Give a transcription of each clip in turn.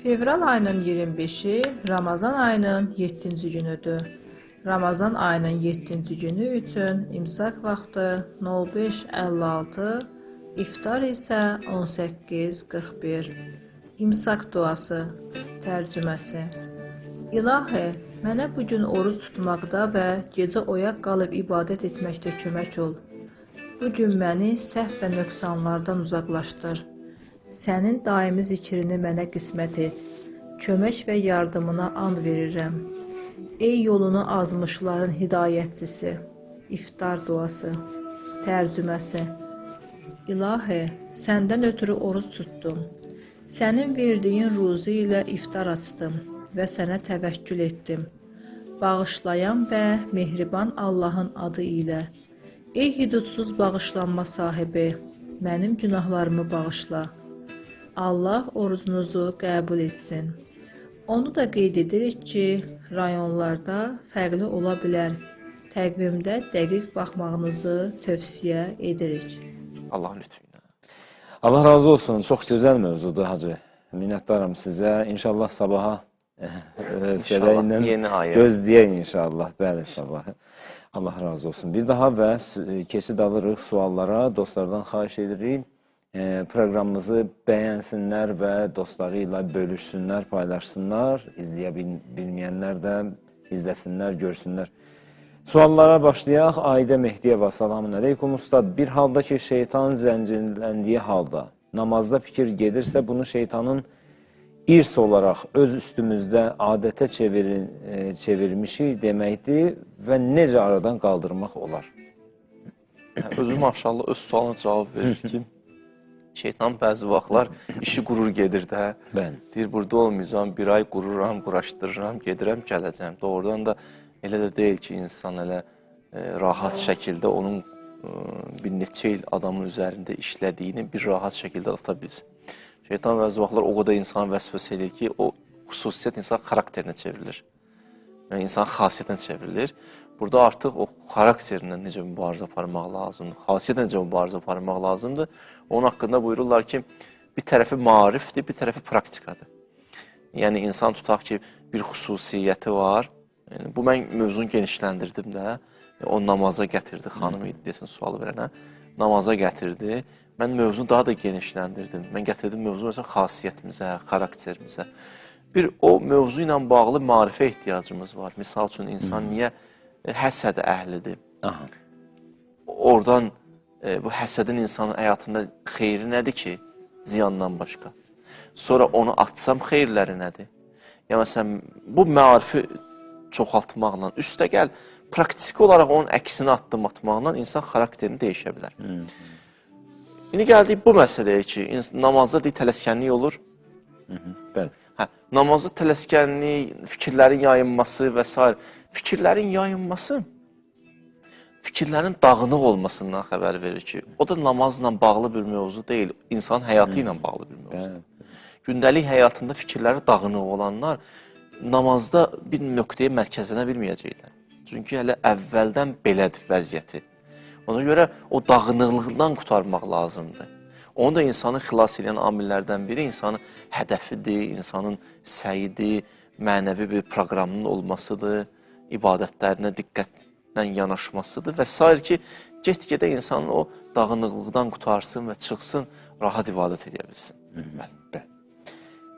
Fevral ayının 25-i Ramazan ayının 7-ci günüdür. Ramazan ayının 7-ci günü üçün imsak vaxtı 05:56, iftar isə 18:41. İmsak duası, tərcüməsi. İlahi, mənə bugün oruç tutmaqda və gecə oyaq qalıb ibadət etməkdə kömək ol. Bugün məni səhv və nöqsanlardan uzaqlaşdır. Sənin daimi zikrini mənə qismət et. Kömək və yardımına and verirəm. Ey yolunu azmışların hidayətçisi. İftar duası. Tərcüməsi. İlahi, səndən ötürü oruç tutdum. Sənin verdiyin ruzu ilə iftar açdım və sənə təvəkkül etdim. Bağışlayan və mehriban Allahın adı ilə. Ey hüdudsuz bağışlanma sahibi, mənim günahlarımı bağışla. Allah orucunuzu qəbul etsin. Onu da qeyd edirik ki, rayonlarda fərqli ola bilər. Təqvimdə dəqiq baxmağınızı tövsiyə edirik. Allah lütfü. Allah razı olsun. Çox gözəl mövzudur hacı. Minnətdaram sizə. İnşallah sabaha İnşallah yeni ayı. Gözləyək inşallah. Bəli, sabah. Allah razı olsun. Bir daha və keçid alırıq suallara. Dostlardan xahiş edirik. Proqramımızı bəyənsinlər və dostları ilə bölüşsünlər, paylaşsınlar. İzləyə bilməyənlər də izləsinlər, görsünlər. Suallara başlayaq. Aidə Mehdiyeva, salamun aleykum ustad. Bir halda ki, şeytan zəncirləndiyi halda namazda fikir gedirsə, bunu şeytanın irs olaraq öz üstümüzdə adətə çevirmişik deməkdir və necə aradan qaldırmaq olar? Özü maşallah öz sualına cavab verir ki, şeytan bəzi vaxtlar işi qurur gedir də. Deyir, burada olmayacağım, bir ay qururam, quraşdırıram, gedirəm, gələcəm. Doğrudan da elə də deyil ki, insan elə rahat şəkildə onun bir neçə il adamın üzərində işlədiyini bir rahat şəkildə ata bilsin. Şeytan bəzi vaxtlar o qədər insan vəsvəsə edir ki, o xüsusiyyət insan xarakterinə çevrilir. Yəni, insan xasiyyətinə çevrilir. Burada artıq o xarakterindən necə mübarizə aparmaq lazımdır, xasiyyətlə necə mübarizə aparmaq lazımdır. Onun haqqında buyururlar ki, bir tərəfi marifdir, bir tərəfi praktikadır. Yəni, insan tutaq ki, bir xüsusiyyəti var. Yəni, bu mən mövzunu genişləndirdim də. O namaza gətirdi, xanım idi desin sual verənə. Namaza gətirdi. Mən mövzunu daha da genişləndirdim. Mən gətirdim mövzunu mesela xasiyyətimizə, xarakterimizə. Bir o mövzu ilə bağlı marifə ehtiyacımız var. Misal üçün, insan niyə həsəd əhlidir? Oradan bu həsədin insanın həyatında xeyri nədir ki, ziyandan başqa? Sonra onu atsam xeyirləri nədir? Yəni, məsələn, bu marifi çoxaltmaqla, üstə gəl, praktik olaraq onun əksini addım atmaqla insan xarakterini dəyişə bilər. İndi gəldik bu məsələyə ki, namazda tələskənlik olur. Bəli. Namazda tələskənlik, fikirlərin yayınması və s. Fikirlərin yayınması, fikirlərin dağınıq olmasından xəbər verir ki, o da namazla bağlı bir mövzu deyil, insan həyatı ilə bağlı bir mövzudur. Gündəlik həyatında fikirləri dağınıq olanlar namazda bir nöqtəyə mərkəzlənə bilməyəcəklər. Çünki hələ əvvəldən belədir vəziyyəti. Ona görə o dağınıqlıqdan qurtarmaq lazımdır. Onu da insanı xilas edən amillərdən biri insanın hədəfidir, insanın səyidir, mənəvi bir proqramının olmasıdır, ibadətlərinə diqqətlə yanaşmasıdır və s. ki, get-gedə insanın o dağınıqlıqdan qutarsın və çıxsın, rahat ibadət edə bilsin.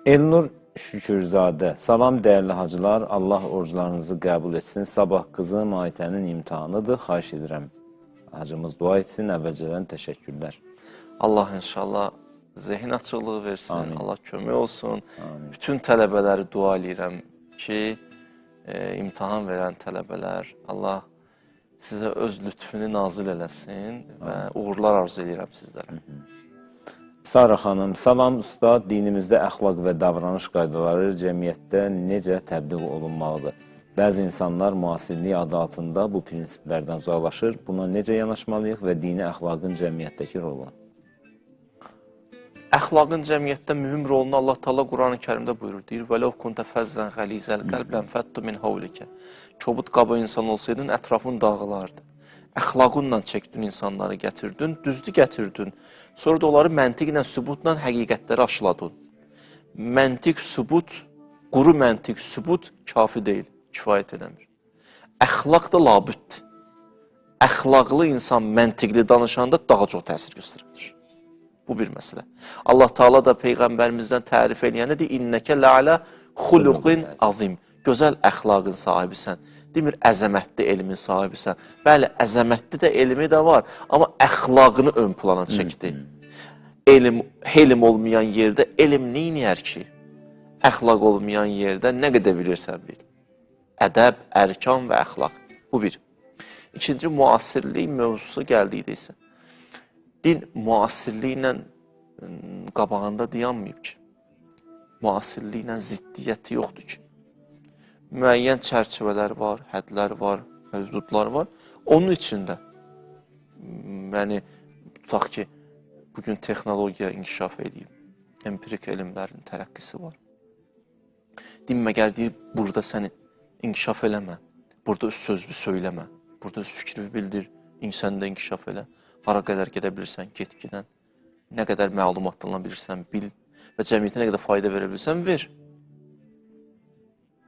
Elnur Şükürzadə, salam dəyərli hacılar, Allah oruclarınızı qəbul etsin. Sabah qızım Aytənin imtihanıdır, xahiş edirəm. Hacımız dua etsin, əvvəlcədən təşəkkürlər. Allah inşallah zehin açıqlığı versin, Allah kömək olsun. Bütün tələbələri dua edirəm ki, imtihan verən tələbələr, Allah sizə öz lütfünü nazil eləsin və uğurlar arzu edirəm sizlərə. Sara xanım, salam ustad, dinimizdə əxlaq və davranış qaydaları cəmiyyətdə necə təbliğ olunmalıdır? Bəzi insanlar müasirlik adı altında bu prinsiplərdən uzaqlaşır. Buna necə yanaşmalıyıq və dini əxlaqın cəmiyyətdəki rolu? Əxlaqın cəmiyyətdə mühüm rolunu Allah Taala Qur'an-ı Kərimdə buyurur. Deyir: "Vələv kunta fəzzən xəlizəl qəlbən fəttu min havlikə." Çobud qaba insan olsaydın, ətrafın dağılardı. Əxlaqınla çəkdin insanları gətirdin, düzdü gətirdin. Sonra da onları məntiqlə, sübutla həqiqətləri aşıladın. məntiq sübut, quru məntiq sübut kafi deyil, kifayət edəmir. Əxlaq da labüddür. Əxlaqlı insan məntiqli danışanda daha çox təsir göstərir. Bu bir məsələ. Allah Taala da Peyğəmbərimizdən tərif eləyəni deyir, İnnəkə lə'alə xuluqin azim. Gözəl əxlaqın sahibisən. Demir, əzəmətli elmin sahibisən. Bəli, əzəmətli də elmi də var, amma əxlaqını ön plana çəkdi. Elm olmayan yerdə elm neyniyər ki? Əxlaq olmayan yerdə nə qədər bilirsən bil. Ədəb, ərkan və əxlaq. Bu bir. İkinci, müasirlik mövzusu gəldiydə isə. Din müasirliklə qabağında dayanmayıb ki. Müasirliklə ziddiyyəti yoxdur ki. Müəyyən çərçivələr var, hədlər var, hüdudlar var. Onun içində, yəni, tutaq ki, bugün texnologiya inkişaf edib, empirik elmlərin tərəqqisi var. Din məgər deyir, burada səni inkişaf eləmə, burada öz sözlü söyləmə, burada öz fikri bildir, insanda inkişaf elə, hara qədər gedə bilirsən, get gedən, nə qədər məlumatlarla bilirsən, bil və cəmiyyətə nə qədər fayda verə bilirsən, ver.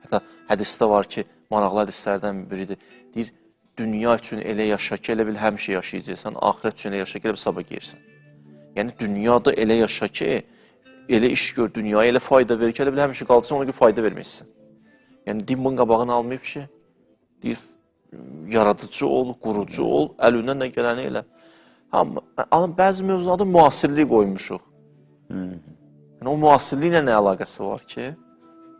Hətta hədisdə var ki, maraqlı hədislərdən biridir, deyir, dünya üçün elə yaşa ki, elə bil həmişə yaşayacaqsan, axirət üçün elə yaşa ki, elə bil sabah geyirsən. Yəni, dünyada elə yaşa ki, elə iş gör, dünyaya elə fayda verir ki, elə bil həmişə qalacaqsan, ona görə fayda verməksin. Yəni, din bunun qabağını almayıb ki, deyir, yaradıcı ol, qurucu ol, əlindən nə gələni elə. Amma bəzi mövzularda müasirlik qoymuşuq. Yəni, o müasirliklə nə əlaqəsi var ki,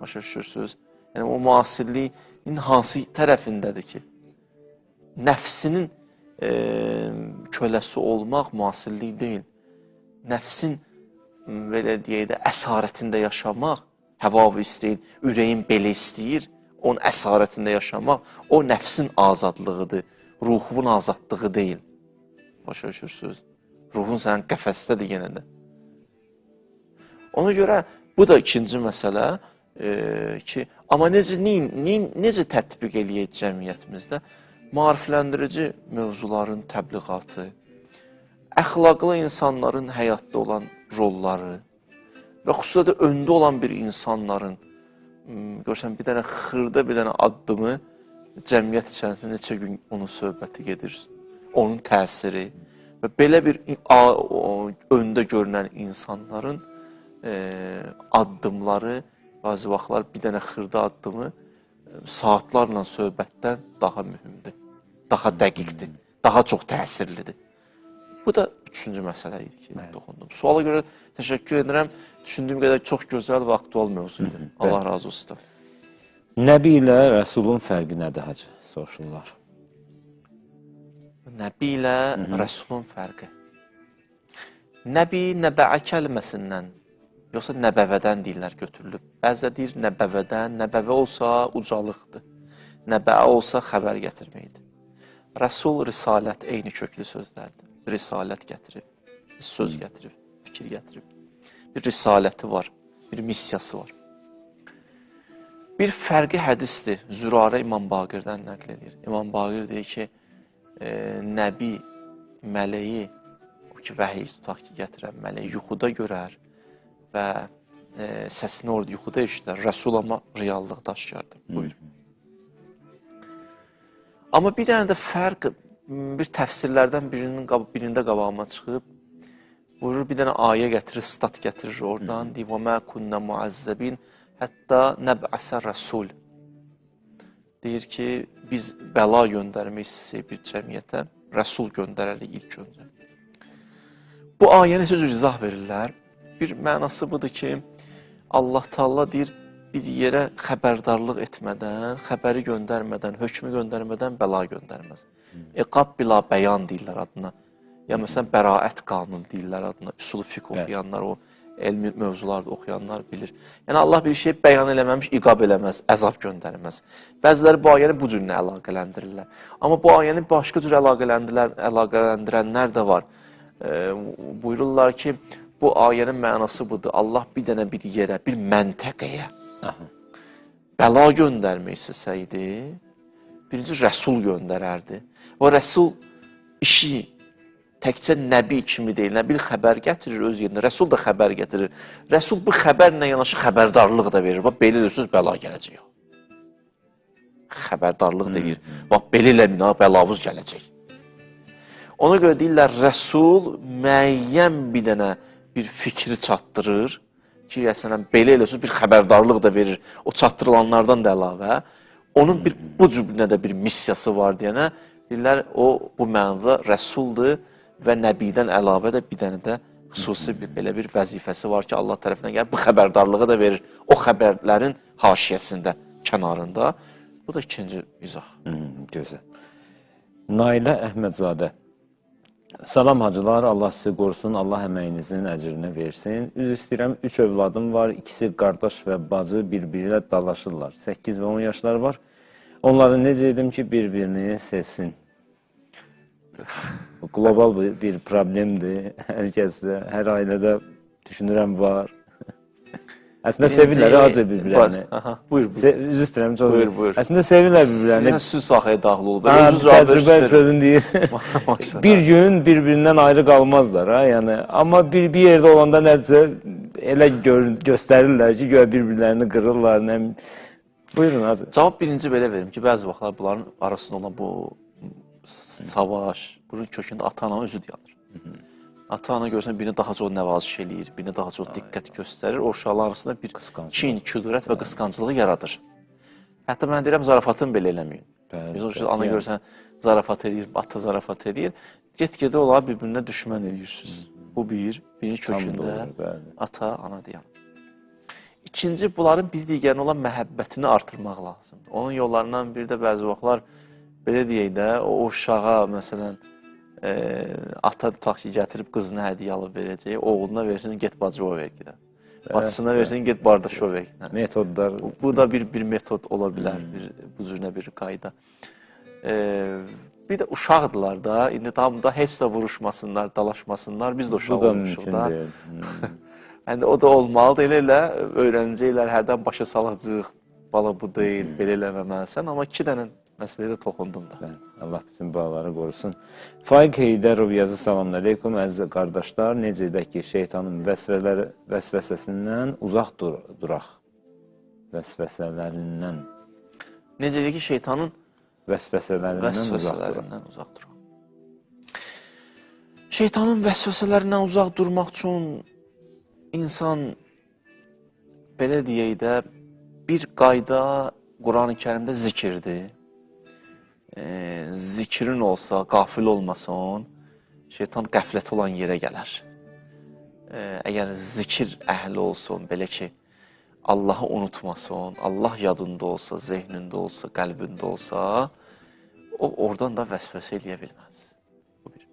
başa düşürsünüz? Yəni, o müasirliyin hansı tərəfindədir ki, nəfsinin köləsi olmaq müasirlik deyil. Nəfsin, belə deyək də, əsarətində yaşamaq, həva-və istəyin, ürəyin belə istəyir, onun əsarətində yaşamaq, o nəfsin azadlığıdır, ruhun azadlığı deyil. Başa düşürsünüz? Ruhun sənin qəfəsdədir yenə də. Ona görə, bu da ikinci məsələ ki, amma necə tətbiq eləyək cəmiyyətimizdə? Maarifləndirici mövzuların təbliğatı, əxlaqlı insanların həyatda olan rolları və xüsusilə də öndə olan bir insanların, görürsən, bir dənə xırda, bir dənə addımı cəmiyyət içərisində neçə gün onun söhbəti gedir, onun təsiri və belə bir öndə görünən insanların addımları, bəzi vaxtlar bir dənə xırda addımı saatlarla söhbətdən daha mühümdür, daha dəqiqdir, daha çox təsirlidir. Bu da üçüncü məsələ idi ki, toxundum. Suala görə təşəkkür edirəm. Düşündüyüm qədər çox gözəl və aktual mövzu idi. Allah razı olsun. Nəbi ilə Rəsulun fərqi nədir, hacı? Soruşurlar. Nəbi ilə Rəsulun fərqi. Nəbi, nəbəə kəlməsindən, yoxsa nəbəvədən deyirlər, götürülüb. Bəzə deyir nəbəvədən, nəbəvə olsa ucalıqdır. Nəbəə olsa xəbər gətirməkdir. Rəsul, risalət, eyni köklü sözlərdir. Risalət gətirib, söz gətirib, fikir gətirib. Bir risaləti var, bir missiyası var. Bir fərqi hədisdir. Zürarə İmam Baqirdən nəql edir. İmam Baqir deyir ki, nəbi, mələyi, o ki, vəhiy tutaq ki, gətirən mələyi yuxuda görər və səsini orada yuxuda eşidər. Rəsul amma reallıqda aşkardır. Buyur. Amma bir dənə də fərq, bir təfsirlərdən birində qabağıma çıxıb, buyurur, bir dənə ayə gətirir, stat gətirir oradan, deyir, وَمَا كُنَّ مُعَزَّبِينَ hətta nəb'əsə rəsul. Deyir ki, biz bəla göndərmək istəyək bir cəmiyyətə, rəsul göndərərik ilk öncə. Bu ayə necə cür izah verirlər? Bir mənası budur ki, Allah Taala deyir, bir yerə xəbərdarlıq etmədən, xəbəri göndərmədən, hökmü göndərmədən bəla göndərməz. İqab bila bəyan deyirlər adına. Ya məsələn, bəraət qanun deyirlər adına. Üsul fiqh oxuyanlar, o elmi mövzularda oxuyanlar bilir. Yəni, Allah bir şey bəyan eləməmiş, iqab eləməz, əzab göndərməz. Bəziləri bu ayəni bu cürlə əlaqələndirirlər. Amma bu ayəni başqa cür əlaqələndirənlər də var. Buyururlar ki, bu ayənin mənası budur. Allah bir dənə bir yerə, bir məntəqəyə bəla göndərmək istəsəydi, birinci rəsul göndərərdi. O rəsul işi təkcə nəbi kimi deyil, nəbi xəbər gətirir öz yerində, Rəsul da xəbər gətirir. Rəsul bu xəbərlə yanaşı xəbərdarlıq da verir. Bax, belə elərsiniz, bəla gələcək. Xəbərdarlıq deyir. Bax, belə eləmin, bəlavuz gələcək. Ona görə deyirlər, Rəsul müəyyən bir dənə bir fikri çatdırır ki, əslən, belə elərsiniz, bir xəbərdarlıq da verir. O çatdırılanlardan da əlavə. Onun bu cübünə də bir missiyası var deyənə, deyirlər, o bu mənada Rəsuldur və Nəbidən əlavə də bir dənə də xüsusi belə bir vəzifəsi var ki, Allah tərəfindən gəlir, bu xəbərdarlığı da verir o xəbərlərin haşiyəsində, kənarında. Bu da ikinci izah. Gözəl. Nailə Əhmədzadə. Salam hacılar, Allah sizi qorusun, Allah əməyinizin əcrini versin. Üz istəyirəm, 3 övladım var, ikisi qardaş və bacı bir-biri ilə dalaşırlar. 8 və 10 yaşları var. Onları necə edim ki, bir-birini sevsin? Qlobal bir problemdir. Hər kəsdə, hər ailədə düşünürəm var. Əslində sevirlər acı bir-birlərini. Buyur. Üz istəyirəm, çox. Buyur. Əslində sevirlər bir-birlərini. Sizə söz sahəyə daxil olub. Təcrübə sözün deyir. Bir gün bir-birindən ayrı qalmazlar. Yəni, amma bir yerdə olanda nədirsə elə göstərirlər ki, göyə bir-birlərini qırırlar. Buyurun, Hacı. Cavab birinci belə verim ki, bəzi vaxtlar bunların arasında olan bu savaş, bunun kökündə ata-ana özü dayanır. Ata-ana görürsən, birini daha çox nəvaziş eləyir, birini daha çox diqqət göstərir. O uşaqlar arasında bir kin, küdurət və qısqancılığı yaradır. Hətta mən deyirəm, zarafatını belə eləməyin. Biz o ana görürsən, zarafat edir, ata zarafat edir. Get-gedə olar bir-birinə düşmən edirsiniz. Bu birinci kökündə ata, ana dayanır. İkinci, bunların bir digərinə olan məhəbbətini artırmaq lazımdır. Onun yollarından biri də bəzi vaxtlar, belə deyək də, o uşağa, məsələn, ata tutaq ki, gətirib qızına hədiyyə alıb verəcək, oğluna versin, get bacı o vergidə. Bacısına versin, get bardaşı o vergidə. Metodlar. Bu da bir metod ola bilər, bu cürünə bir qayda. Bir də uşaqdılar da, indi tam da heç də vuruşmasınlar, dalaşmasınlar, biz də uşaq olmuşuq da. Yəni, o da olmalıdır, elə öyrənəcəklər, hərdən başa salacaq, bala bu deyil, belə eləməməlisən, amma 2 dənə məsələyə də toxundum da. Allah bütün balaları qorusun. Faiq Heydərov yazı, salamün əleykum, əziz qardaşlar, necə edək ki, şeytanın vəsvəsəsindən uzaq duraq. Vəsvəsələrindən. Necə edək ki, şeytanın vəsvəsələrindən uzaq duraq. Şeytanın vəsvəsələrindən uzaq durmaq üçün İnsan, belə deyək də, bir qayda Quran-ı Kərimdə zikirdir. Zikrin olsa, qafil olmasın, şeytan qəflət olan yerə gələr. Əgər zikir əhli olsun, belə ki, Allahı unutmasın, Allah yadında olsa, zehnində olsa, qəlbində olsa, o oradan da vəsvəsə eləyə bilməz. Bu bir.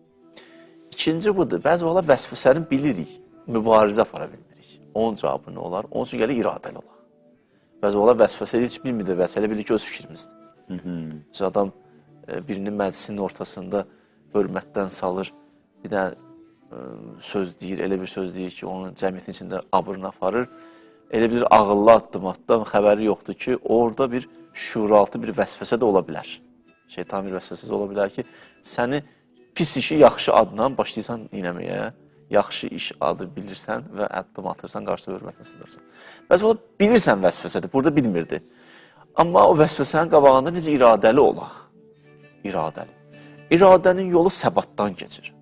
İkinci budur, bəzi vaxtlar vəsvəsəni bilirik. Mübarizə apara bilmirik. Onun cavabı nə olar? Onun üçün gəlir iradəli olaq. Bəzi olar vəsvəsə heç bilmirdir, vəsvəsə bilir ki, öz fikrimizdir. Biz adam birinin məclisinin ortasında hörmətdən salır, bir də söz deyir, elə bir söz deyir ki, onun cəmiyyətin içində abırını aparır. Elə bir ağıllı addım xəbəri yoxdur ki, orada bir şuuraltı bir vəsvəsə də ola bilər. Şeytan bir vəsvəsəsi ola bilər ki, səni pis işi yaxşı adla başlayırsan inəməyə, yaxşı iş adı bilirsən və addım atırsan, qarşıda hörmətlə sınırsan. Bəzi ola bilirsən vəsvəsədir, burada bilmirdi. Amma o vəsvəsənin qabağında necə iradəli olaq? İradəli. İradənin yolu səbatdan keçir.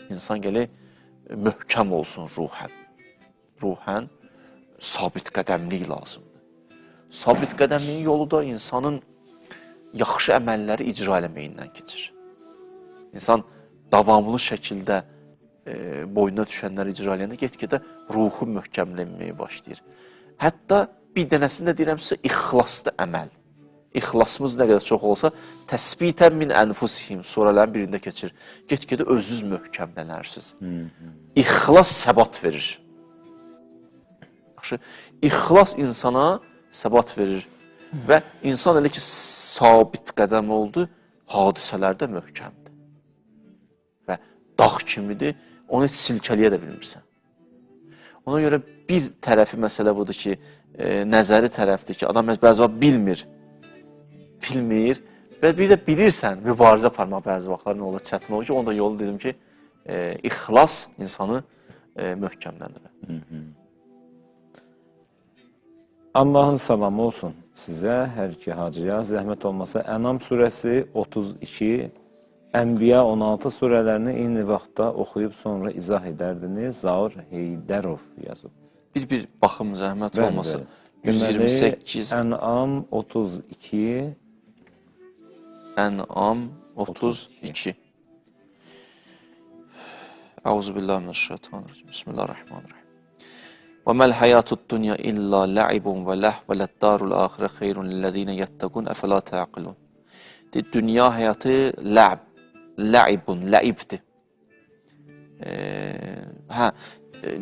İnsan gəlir, möhkəm olsun ruhən. Ruhən sabit qədəmlik lazımdır. Sabit qədəmliyin yolu da insanın yaxşı əməlləri icra eləməyindən keçir. İnsan davamlı şəkildə boynuna düşənləri icra eləyəndə get-gedə ruhu möhkəmlənməyə başlayır. Hətta bir dənəsində deyirəm sizə, ixlaslı əməl. İxlasımız nə qədər çox olsa, təsbitən min ənfusihim surələrin birində keçir. Get-gedə özünüz möhkəmlənərsiniz. İxlas səbat verir. Yaxşı, ixlas insana səbat verir və insan elə ki, sabit qədəm oldu, hadisələrdə möhkəmdir. Və dağ kimidir, onu heç silkəliyə də bilmirsən. Ona görə bir tərəfi məsələ budur ki, nəzəri tərəfdir ki, adam bəzi vaxt bilmir və bir də bilirsən, mübarizə aparmaq bəzi vaxtlar nə olur, çətin olur ki, onda yolu dedim ki, İxlas insanı möhkəmləndirər. Allahın salamı olsun sizə, hər iki hacıya. Zəhmət olmasa Ənam surəsi 32, Ənbiya 16 surələrini eyni vaxtda oxuyub sonra izah edərdiniz. Zaur Heydərov yazıb. Bir baxım zəhmət olmasa. Deməli, 128, Ənam 32, Ənam 32. Euzubillahimineşşeytanirracim. Bismillahirrahmanirrahim. وَمَا الْحَيَاةُ الدُّنْيَا إِلَّا لَعِبٌ وَلَهْوٌ وَلَلدَّارُ الْآخِرَةُ خَيْرٌ لِلَّذِينَ يَتَّقُونَ أَفَلَا تَعْقِلُونَ. Dünya həyatı la'ibun, la'ibdir.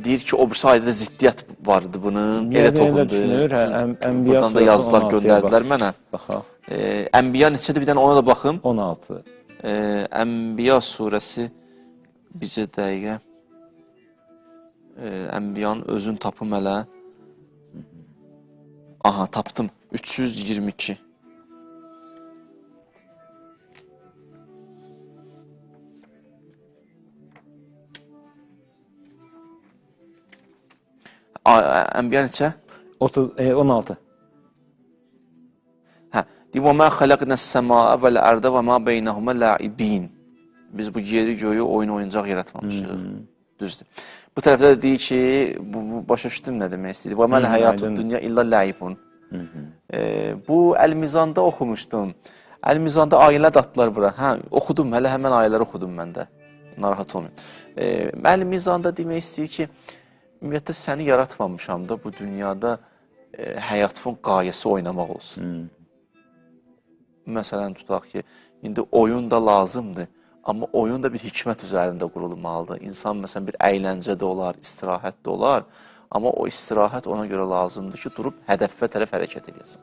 Deyir ki, o birisi ayədə ziddiyyət vardı bunun. Elə toxundu. Buradan da yazılar göndərdilər mənə. Baxaq. Ənbiya neçədir? Bir dənə ona da baxım. 16. Ənbiya surəsi bizə dəqiqə Ənbiyanın özünü tapım hələ. Aha, tapdım. 322. Ənbiya neçə? 16. وَمَا خَلَقْنَا السَّمَاءَ وَالْأَرْضَ وَمَا بَيْنَهُمَا لَعِبِينَ. Biz bu yeri göyü oyuncaq yaratmamışıq. Düzdür. Bu tərəfdə də deyir ki, bu başa düşdüm nə demək istəyir. وَمَا الْحَيَاةُ الدُّنْيَا إِلَّا لَعِبٌ. Bu Əl-Mizanda oxumuşdum. Əl-Mizanda ayələr atdılar bura. Oxudum, həmən ayələri oxudum mən də. Narahat olmayın. Əl-Mizanda demək istəyir ki, ümumiyyətlə səni yaratmamışam da bu dünyada həyatın qayəsi oynamaq olsun. Məsələn, tutaq ki, indi oyun da lazımdır, amma oyun da bir hikmət üzərində qurulmalıdır. İnsan, məsələn, bir əyləncə də olar, istirahət də olar, amma o istirahət ona görə lazımdır ki, durub hədəfə tərəf hərəkət edəsən.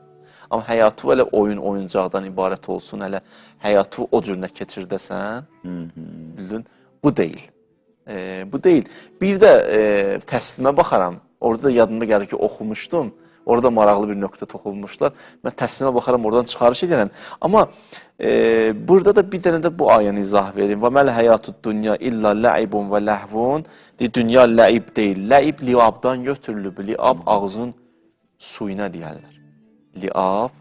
Amma həyatı elə oyuncaqdan ibarət olsun, elə həyatı o cürünə keçirdəsən, bildin, bu deyil. Bu deyil. Bir də təslimə baxaram, orada da yadımda gəlir ki, oxumuşdum. Orada maraqlı bir nöqtə toxunmuşlar. Mən təslimə baxaram, oradan çıxarış edirəm. Amma burada da bir dənə də bu ayəni izah verim. Və məl həyatud dünya illa ləibun və ləhvun. Dünya ləib deyil. Ləib liabdan götürülüb. Liab ağzın suyuna deyərlər. Liab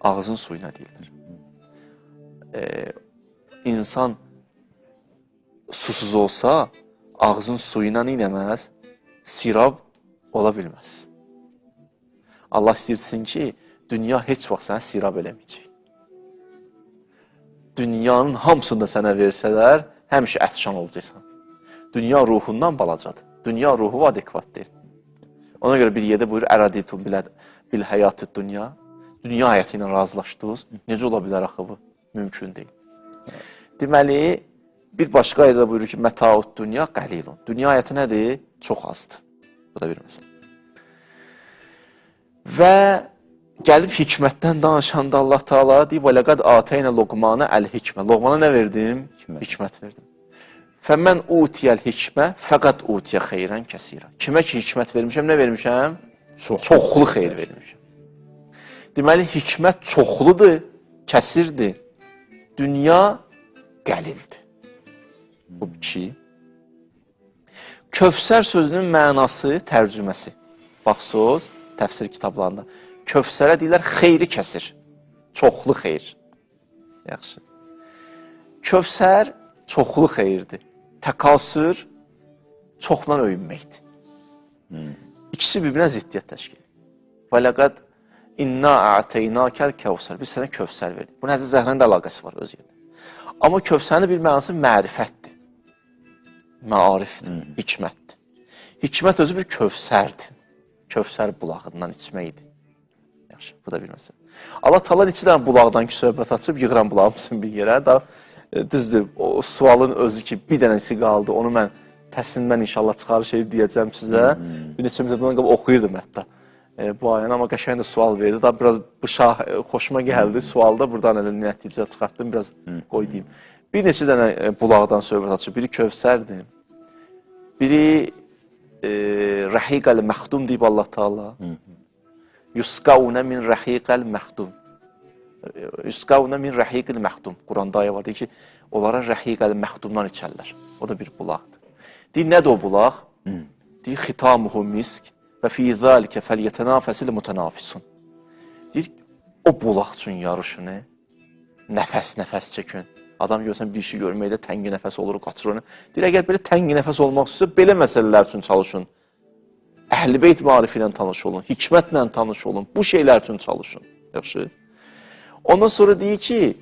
ağzın suyuna deyirlər. İnsan susuz olsa, ağzın suyuna neynəməz? Sirab ola bilməz. Allah istəyirsin ki, dünya heç vaxt sənə sirab eləməyəcək. Dünyanın hamısını da sənə versələr, həmişə ətşan olacaqsan. Dünya ruhundan balacadır. Dünya ruhu adekvat deyil. Ona görə bir yerdə buyurur, əraditum bil həyatı dünya. Dünya həyatı ilə razılaşdınız. Necə ola bilər axı bu? Mümkün deyil. Deməli, bir başqa ayədə buyurur ki, mətaud dünya qəlilun. Dünya həyatı nədir? Çox azdır. Bu da bir məsələ. Və gəlib hikmətdən danışanda Allah Teala deyib, وَلَقَدْ آتَيْنَا لُقْمَانَ الْحِكْمَةِ Loqmana nə verdim? Hikmət verdim. فَمَنْ اُوْتِيَ الْحِكْمَةِ فَقَدْ اُوْتِيَ خَيْرًا كَسِيرًا. Kimə ki hikmət vermişəm, nə vermişəm? Çoxlu xeyir vermişəm. Deməli, hikmət çoxludur, kəsirdir. Dünya qəlildir. Bu iki. Kövsər sözünün mənası, tərcüməsi. Baxsınız, təfsir kitablarında. Kövsərə deyirlər, xeyri kəsir. Çoxlu xeyir. Yaxşı. Kövsər çoxlu xeyirdir. Təkasür çoxla öyünməkdir. İkisi bir-birinə ziddiyyət təşkil. Və ləqəd inna a'teynakəl kəvsər. Biz sənə kövsər verdik. Bunun Həzrət Zəhranın da əlaqəsi var öz yerində. Amma kövsərin bir mənası mərifətdir. Məarifdir, hikmətdir. Hikmət özü bir kövsərdir. Kövsər bulağından içməkdir. Yaxşı, bu da bir məsələ. Allah Teala neçə dənə bulaqdan ki, söhbət açıb, yığıram bulağımsın bir yerə. Düzdür, o sualın özü ki, bir dənəsi qaldı. Onu mən təslimdən inşallah çıxarış edib deyəcəm sizə. Bir neçə müddətdən qabaq oxuyurdum hətta bu ayəni, amma qəşəng də sual verdi. Daha biraz bu şah xoşuma gəldi. Sualda buradan elə nəticə çıxartdım, biraz qoy deyim. Bir neçə dənə bulaqdan söhbət açıb. Biri Kövsərdir. Biri Rəhiqəl məxdum deyib Allah Teala. Yusqaunə min rəhiqəl məxdum. Yusqavna min rahiqil məxdum. Quranda ayə var, deyir ki, onlara rahiqil məxdumdan içərlər. O da bir bulaqdır. Deyir, nədir o bulaq? Deyir, xitamuhu misk və fi zəlikə fəlyətənafəsil mütənafisun. Deyir, o bulaq üçün yarışını nəfəs çəkin. Adam görsən bir şey görməkdə təngi nəfəs olur, qaçır onu. Deyir, əgər belə təngi nəfəs olmaq istəyirsə, belə məsələlər üçün çalışın. Əhl-i Beyt marifi ilə tanış olun, hikmətlə tanış olun, bu şeylər üçün çalışın. Yaxşı. Ondan sonra deyir ki,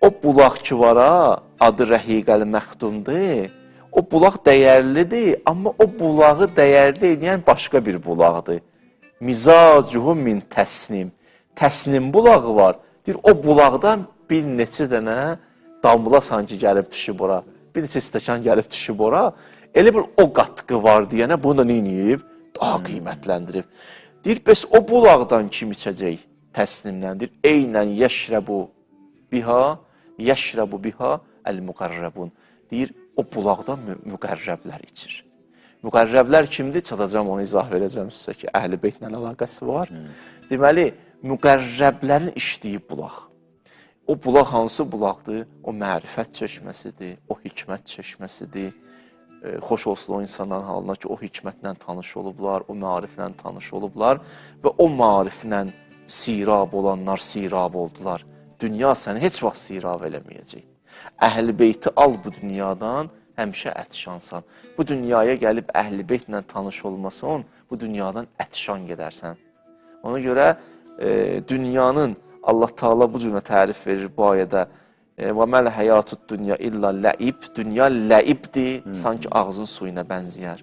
o bulaq ki var ha, adı Rəhiqəl Məxdumdur, o bulaq dəyərlidir, amma o bulağı dəyərli edən başqa bir bulaqdır. Mizacuhu min təsnim. Təsnim bulağı var. Deyir, o bulaqdan bir neçə dənə damla sanki gəlib düşüb ora, bir neçə stəkan gəlib düşüb ora, elə bir o qatqı var deyənə, bunu da neyiniyib? Daha qiymətləndirib. Deyir, bəs o bulaqdan kim içəcək? Təslimləndir. Eynən yəşrəbu biha əl-müqərrəbun. Deyir, o bulaqdan müqərrəblər içir. Müqərrəblər kimdir? Çatacam, onu izah verəcəm sizə ki, Əhl-i Beytlə əlaqəsi var. Deməli, müqərrəblərin içdiyi bulaq. O bulaq hansı bulaqdır? O mərifət çeşməsidir, o hikmət çeşməsidir. Xoş olsun o insanların halına ki, o hikmətlə tanış olublar, o mariflə tanış olublar və o mariflə sirab olanlar sirab oldular. Dünya səni heç vaxt sirab eləməyəcək. Əhl-i Beyti al bu dünyadan, həmişə ətşansan. Bu dünyaya gəlib Əhl-i Beytlə tanış olmasan, bu dünyadan ətşan gedərsən. Ona görə dünyanın Allah Taala bu cürə tərif verir bu ayədə. Və məl həyatud dünya illa ləib. Dünya ləibdir, sanki ağzın suyuna bənzəyər.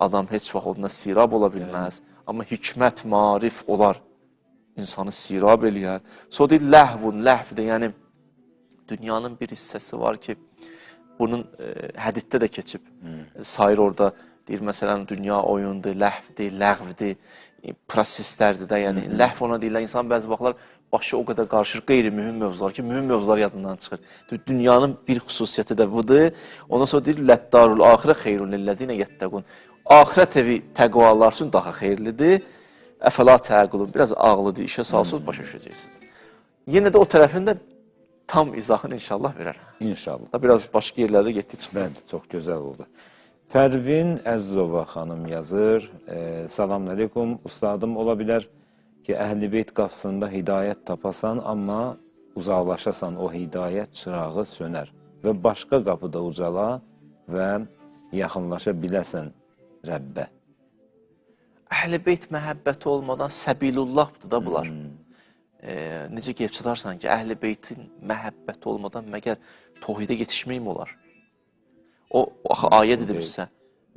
Adam heç vaxt onunla sirab ola bilməz. Amma hikmət, marif olar. İnsanı sirab eləyər. Sonra deyir, ləhvun, ləhvdir. Yəni, dünyanın bir hissəsi var ki, bunun hədiddə də keçib. Sayır orada, deyir, məsələn, dünya oyundur, ləhvdir, ləğvdir, proseslərdir də. Yəni, ləhv ona deyirlər, insan bəzi vaxtlar başı o qədər qarışır, qeyri-mühüm mövzular ki, mühüm mövzular yadından çıxır. Dünyanın bir xüsusiyyəti də budur. Ondan sonra deyir, ləddarul axirə xeyrun lillədinə yəttəqun. Axirət evi təqvalar üçün daha xeyirlidir. Əfəla təqulun, biraz ağlıdır, işə salsınız, başa düşəcəksiniz. Yenə də o tərəfində tam izahını inşallah verər. İnşallah. Da biraz başqa yerlərdə getdi çıxır. Bəli, çox gözəl oldu. Pərvin Əzzova xanım yazır. Salamün aleyküm, ustadım, ola bilər ki, Əhl-i Beyt qapısında hidayət tapasan, amma uzaqlaşasan, o hidayət çırağı sönər və başqa qapıda ucala və yaxınlaşa biləsən Rəbbə. Əhl-i Beyt məhəbbəti olmadan səbilullahdır da bunlar. Necə qeyb çıxarsan ki, Əhl-i Beytin məhəbbəti olmadan məgər tohidə yetişmək mi olar? O ayə dedim sizə.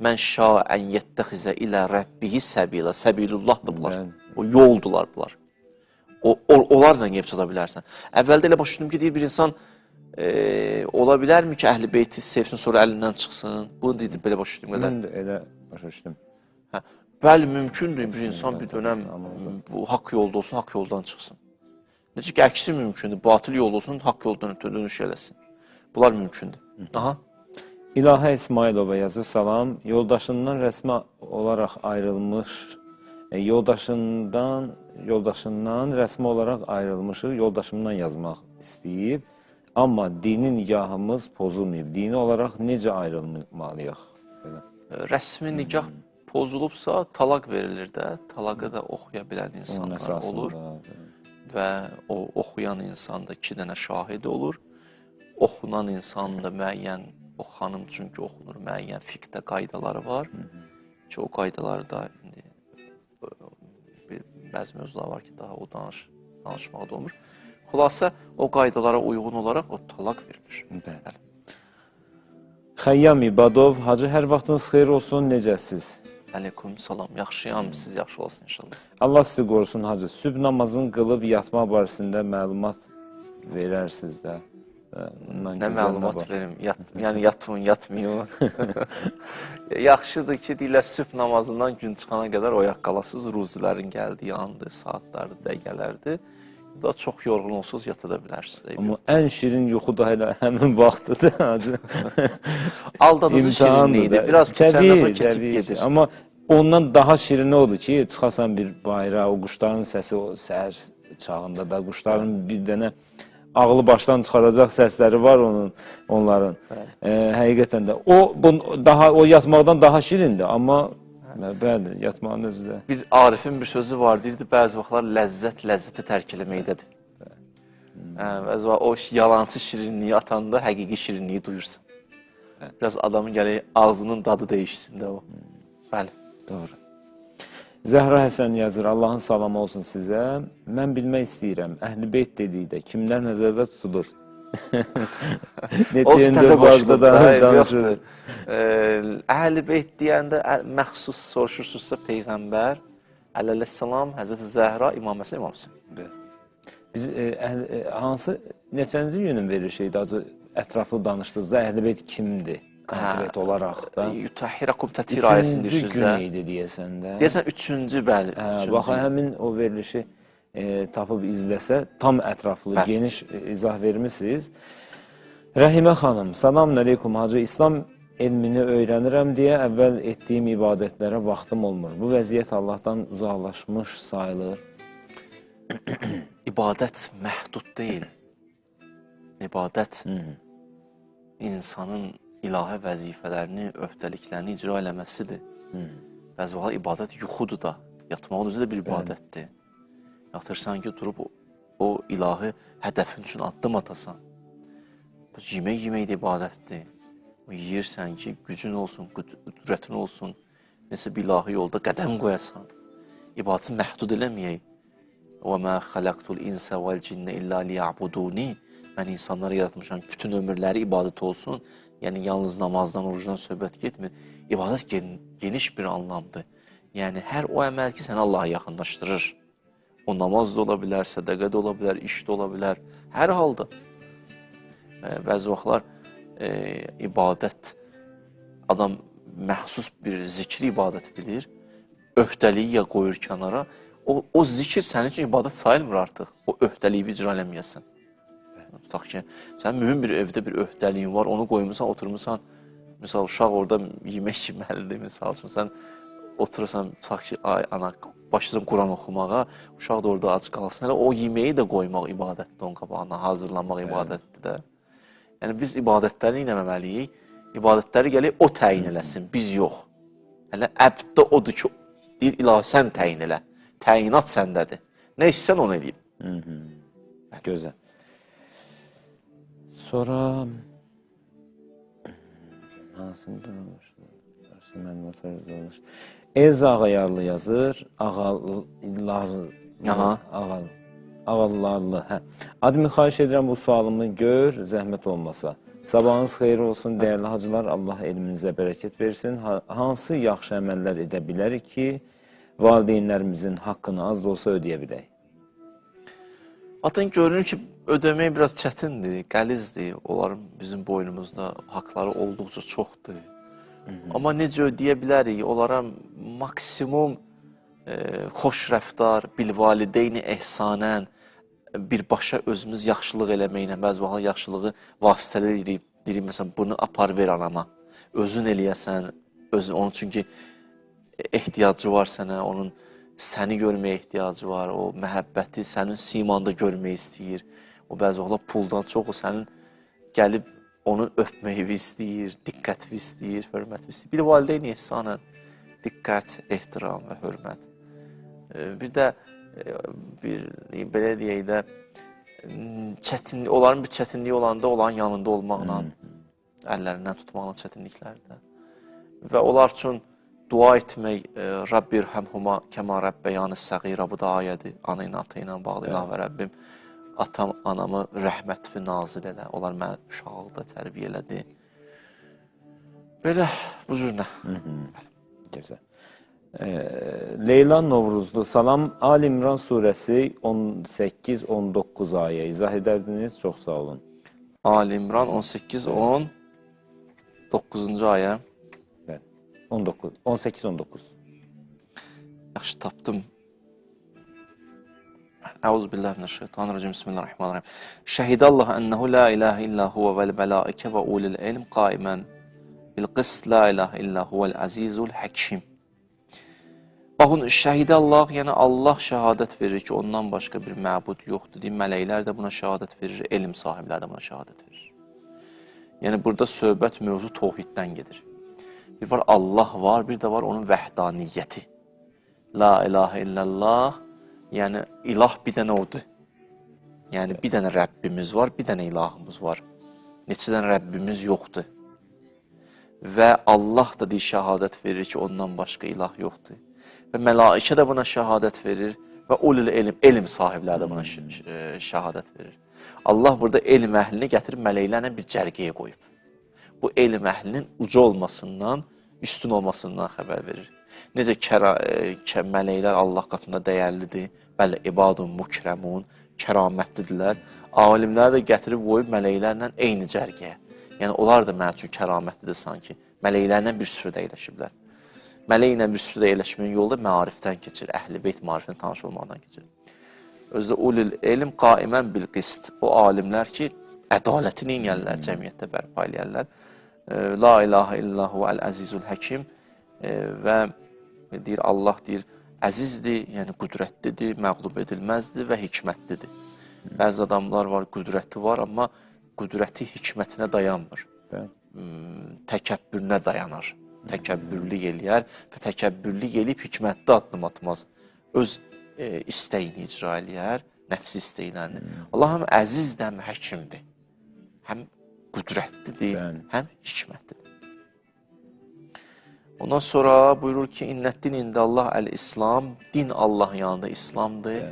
Mən şəən yəttəxizə ilə Rəbbihi səbila. Səbilullahdır bunlar. O yoldular bunlar. Onlarla qeyb çıxa bilərsən. Əvvəldə elə başladım ki, deyir bir insan ola bilərmi ki, Əhl-i Beyti sevsin, sonra əlindən çıxsın? Bunu dedim, belə başladım. Mən də elə başa düşdüm. Bəli, mümkündür bir insan bir dönəm bu haqq yolda olsun, haqq yoldan çıxsın. Necə ki, əksi mümkündür, batıl yolda olsun, haqq yoldan dönüş eləsin. Bunlar mümkündür. Aha. İlahə İsmailova yazır, salam. Yoldaşından rəsmi olaraq ayrılmış, yoldaşından rəsmi olaraq ayrılmışıq, yoldaşımdan yazmaq istəyib, amma dini nigahımız pozulmayıb. Dini olaraq necə ayrılmalıyıq? Rəsmi nigah pozulubsa talaq verilir də, talağı da oxuya bilən insanlar olur və o oxuyan insanda 2 dənə şahid olur. Oxunan insan da müəyyən, o xanım çünki oxunur, müəyyən fiqdə qaydaları var ki, o qaydaları da indi bəzi mövzular var ki, daha o danışmağa da olmur. Xülasə, o qaydalara uyğun olaraq o talaq verilir. Bəli. Xəyyam İbadov, hacı, hər vaxtınız xeyir olsun, necəsiz? Aleyküm salam, yaxşıyam, siz yaxşı olasın inşallah. Allah sizi qorusun, hacı. Sübh namazını qılıb yatma barəsində məlumat verərsiniz də. Nə məlumat verim? Yəni yatmayın, yatmayın. Yaxşıdır ki, deyirlər, sübh namazından gün çıxana qədər oyaq qalasınız, ruzilərin gəldiyi andır, saatlardır, dəqiqələrdir. Daha çox yorğun olsunuz, yata da bilərsiniz. Amma ən şirin yuxu da elə həmin vaxtıdır, hacı. Aldadıcı şirinliyidir, biraz keçəndən sonra keçib gedir. Amma ondan daha şirin odur ki, çıxasan bir bayrağa, o quşların səsi, o səhər çağında da quşların bir dənə ağlı başdan çıxaracaq səsləri var onların. Həqiqətən də o yatmaqdan daha şirindir, amma bəli, yatmağın özü də. Bir Arifin bir sözü var, deyirdi, bəzi vaxtlar ləzzət ləzzəti tərk eləməkdədir. Bəzi vaxt o yalançı şirinliyi atanda həqiqi şirinliyi duyursan. Biraz adamın gələk ağzının dadı değişsin də o. Bəli. Doğru. Zəhra Həsən yazır, Allahın salamı olsun sizə. Mən bilmək istəyirəm, Əhl-i Beyt dedikdə kimlər nəzərdə tutulur? O təzə qoşulub da, yoxdur. Əhl-i Beyt deyəndə məxsus soruşursunuzsa Peyğəmbər, əleyhissalam, Həzrəti Zəhra, İmam Həsən, İmam Hüseyn. Biz hansı, neçənci günün verir şeydə, acı ətraflı danışdığınızda Əhl-i Beyt kimdir? Konkret olaraq da. Yutahhirakum tətir ayəsini deyirsiniz də. Üçüncü gün idi deyəsən də. Deyəsən üçüncü, bəli. Bax, həmin o verilişi tapıb izləsə, tam ətraflı, geniş izah vermişsiniz. Rəhimə xanım, salamun aleykum, hacı, İslam elmini öyrənirəm deyə əvvəl etdiyim ibadətlərə vaxtım olmur. Bu vəziyyət Allahdan uzaqlaşmış sayılır. İbadət məhdud deyil. İbadət insanın ilahə vəzifələrini, öhdəliklərini icra eləməsidir. Bəzi vaxt ibadət yuxudur da, yatmağın özü də bir ibadətdir. Yatırsan ki, durub o ilahı hədəfin üçün addım atasan. Yemək də ibadətdir. Yeyirsən ki, gücün olsun, qüdrətin olsun, nəsə bir ilahi yolda qədəm qoyasan. İbadəti məhdud eləməyək. وَمَا خَلَقْتُ الْاِنْسَ وَالْجِنَّ إِلَّا لِيَعْبُدُونِ Mən insanları yaratmışam, bütün ömürləri ibadət olsun. Yəni, yalnız namazdan, orucdan söhbət getmir. İbadət geniş bir anlamdır. Yəni, hər o əməl ki, səni Allaha yaxınlaşdırır. O namaz da ola bilər, sədəqə də ola bilər, iş də ola bilər. Hər halda. Bəzi vaxtlar ibadət, adam məxsus bir zikri ibadət bilir, öhdəliyi ya qoyur kənara, o zikir sənin üçün ibadət sayılmır artıq. O öhdəliyi icra eləməyəsən. Tutaq ki, sən mühüm bir evdə bir öhdəliyin var, onu qoymusan, oturmuşsan, misal, uşaq orada yemək yeməlidir, misal üçün, sən oturursan, tutaq ki, ay, ana, başlayırsan Quran oxumağa, uşaq da orada ac qalsın, hələ o yeməyi də qoymaq ibadətdir, onun qabağına hazırlanmaq ibadətdir də. Yəni, biz ibadətləri eləməməliyik, ibadətləri gələk o təyin eləsin, biz yox. Hələ əbddə odur ki, deyir, ilahi, sən təyin elə, təyinat səndədir. Nə istsən, onu eləyib. Gözəl. Sonra Elza Ağayarlı yazır, Ağalarlı. Adımı xahiş edirəm, bu sualımı gör, zəhmət olmasa. Sabahınız xeyir olsun, dəyərli hacılar, Allah elminizə bərəkət versin. Hansı yaxşı əməllər edə bilərik ki, valideynlərimizin haqqını az da olsa ödəyə bilək? Atan görünür ki, ödəmək biraz çətindir, qəlizdir. Onların bizim boynumuzda haqları olduqca çoxdur. Amma necə ödəyə bilərik? Onlara maksimum xoş rəftar, bilvalideyni ehsanən, birbaşa özümüz yaxşılıq eləməklə, bəzi vaxtlar yaxşılığı vasitələr edib, deyir, məsələn, bunu apar ver anama, özün eləyəsən, onun çünki ehtiyacı var sənə, onun səni görməyə ehtiyacı var, o məhəbbəti sənin simanda görmək istəyir. O bəzi vaxtlar puldan çox o sənin gəlib onu öpməyi istəyir, diqqəti istəyir, hörməti istəyir. Bir də valideyn ehsanən diqqət, ehtiram və hörmət. Bir də belə deyək də onların bir çətinliyi olanda olan yanında olmaqla, əllərindən tutmaqla çətinliklərdə. Və onlar üçün dua etmək, Rabbir həmhuma kəma Rəbbəyanı səğira, bu da ayədir, ana ilə, ata ilə bağlı, ilah və Rəbbim, atam, anamı rəhmətli nazil elə, onlar mənə uşaqlıqda tərbiyə elədi. Belə, bu cür nə? Gözəl. Leyla Novruzlu, salam, Ali-İmran surəsi 18-19 ayə, izah edərdiniz, çox sağ olun. Ali-İmran 18-19 ayə. 18-19. Yaxşı, tapdım. Əuzubillahimineşşeytanirracim, bismillahirrahmanirrahim. Şəhidallah ənəhu la ilahə illə huvə vəl-mələikə və ulil ilm qaimən bil-qist la ilahə illə huvəl-əzizul həkim. Baxın, şəhidə Allah, yəni Allah şəhadət verir ki, ondan başqa bir məbud yoxdur. Deyim, mələklər də buna şəhadət verir, elm sahibləri də buna şəhadət verir. Yəni, burada söhbət mövzu tohiddən gedir. Bir var Allah var, bir də var onun vəhdaniyyəti. La ilahə illallah, yəni ilah bir dənə odur. Yəni, bir dənə Rəbbimiz var, bir dənə ilahımız var. Neçə dənə Rəbbimiz yoxdur. Və Allah da deyir, şəhadət verir ki, ondan başqa ilah yoxdur. Və mələikə də buna şəhadət verir və ulul elm sahibləri də buna şəhadət verir. Allah burada elm əhlini gətirib mələklərlə bir cərgəyə qoyub. Bu elm əhlinin uca olmasından, üstün olmasından xəbər verir. Necə mələklər Allah qatında dəyərlidir, bəli, ibadun, mukrəmun, kəramətlidirlər. Alimləri də gətirib qoyub mələklərlə eyni cərgəyə. Yəni, onlar da mənə üçün kəramətlidir sanki. Mələklərlə bir süfrədə əyləşiblər. Mələklə bir süfrədə əyləşməyin yolu da məarifdən keçir, əhl-i beyt marifinin tanış olmaqdan keçir. Özdə ulul elm qaimən bil qist. O alimlər ki, ədaləti neynəyərlər, cəmiyyətdə bərpa eləyərlər. La ilahə illahu əl-əzizul həkim və deyir, Allah deyir, əzizdir, yəni qüdrətlidir, məğlub edilməzdir və hikmətlidir. Bəzi adamlar var, qüdrəti var, amma qüdrəti hikmətinə dayanmır. Təkəbbürünə dayanar. Təkəbbürlük eləyər və təkəbbürlük eləyib hikmətli addım atmaz. Öz istəyini icra eləyər, nəfsi istəklərini. Allah həm əzizdir, həm həkimdir. Həm qüdrətlidir, həm hikmətlidir. Ondan sonra buyurur ki, İnnəddin indəllah əl-İslam, din Allah yanında İslamdır.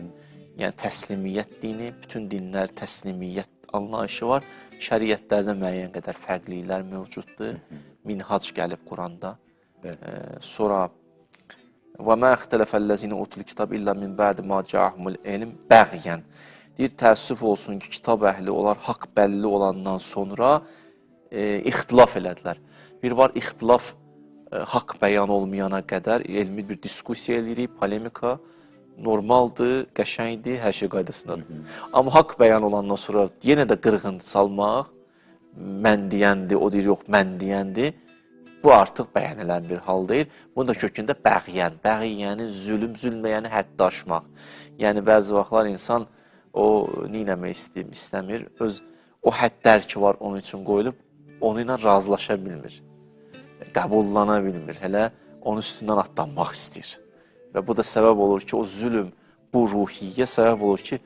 Yəni təslimiyyət dini, bütün dinlər təslimiyyət anlayışı var. Şəriətlərdə müəyyən qədər fərqliliklər mövcuddur. Minhac gəlib Quranda. Sonra və mə ixtələfəl-ləzinə utul kitab illə min bə'di ma ca'ahumul elm bəğyən. Deyir, təəssüf olsun ki, kitab əhli onlar haqq bəlli olandan sonra ixtilaf elədilər. Bir var, ixtilaf haqq bəyan olmayana qədər elmi bir diskusiya eləyirik, polemika normaldır, qəşəngdir, hər şey qaydasındadır. Amma haqq bəyan olandan sonra yenə də qırğın salmaq, mən deyəndir, o deyir, yox, mən deyəndir. Bu artıq bəyan elən bir hal deyil. Bunun da kökündə bəğyən. Bəğyəni zülmə, yəni həddi aşmaq. Yəni, bəzi vaxtlar insan o neynəmək istəmir. Öz o həddlər ki var, onun üçün qoyulub, onu ilə razılaşa bilmir. Qəbullana bilmir. Hələ onun üstündən atlanmaq istəyir. Və bu da səbəb olur ki, o zülm, bu ruhiyyə səbəb olur ki,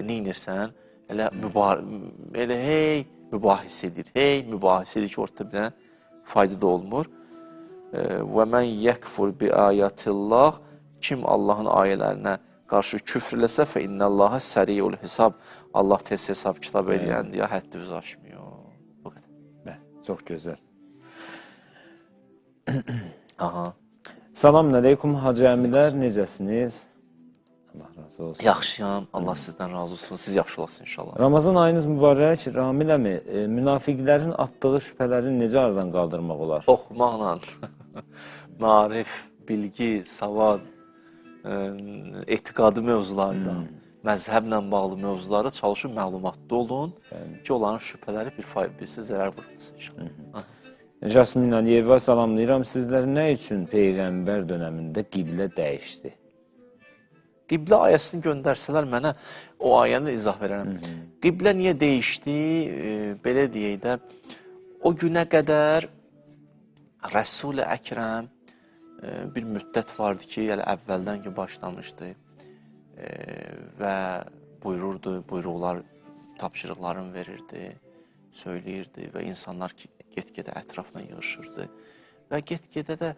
neynirsən? Elə hey mübahisə edir. Hey mübahisə edir ki, ortada bir dənə fayda da olmur. Və mən yəkfur bi ayatillah, kim Allahın ayələrinə qarşı küfr eləsə, fə innəllaha səriyul hesab, Allah tez hesab kitab eləyən deyə həddi üz aşmıyor. Bu qədər. Çox gözəl. Aha. Salam əleykum Hacı əmilər, necəsiniz? Allah razı olsun. Yaxşıyam, Allah sizdən razı olsun, siz yaxşı olasın inşallah. Ramazan ayınız mübarək, Ramil əmi, münafiqlərin atdığı şübhələri necə aradan qaldırmaq olar? Oxumaqla, marif, bilgi, savad, etiqadı mövzularda, məzhəblə bağlı mövzularda çalışın, məlumatlı olun ki, onların şübhələri bir zərər vurmasın inşallah. Jasmin Aliyeva salamlayıram. Sizlər nə üçün Peyğəmbər dönəmində qiblə dəyişdi? Qiblə ayəsini göndərsələr mənə o ayəni izah verərəm. Qiblə niyə dəyişdi? Belə deyək də, o günə qədər Rəsul-i Əkrəm bir müddət vardı ki, yəni əvvəldən ki başlamışdı və buyururdu, buyruqlar, tapşırıqlarını verirdi, söyləyirdi və insanlar ki, get-gedə ətrafına yığışırdı və get-gedə də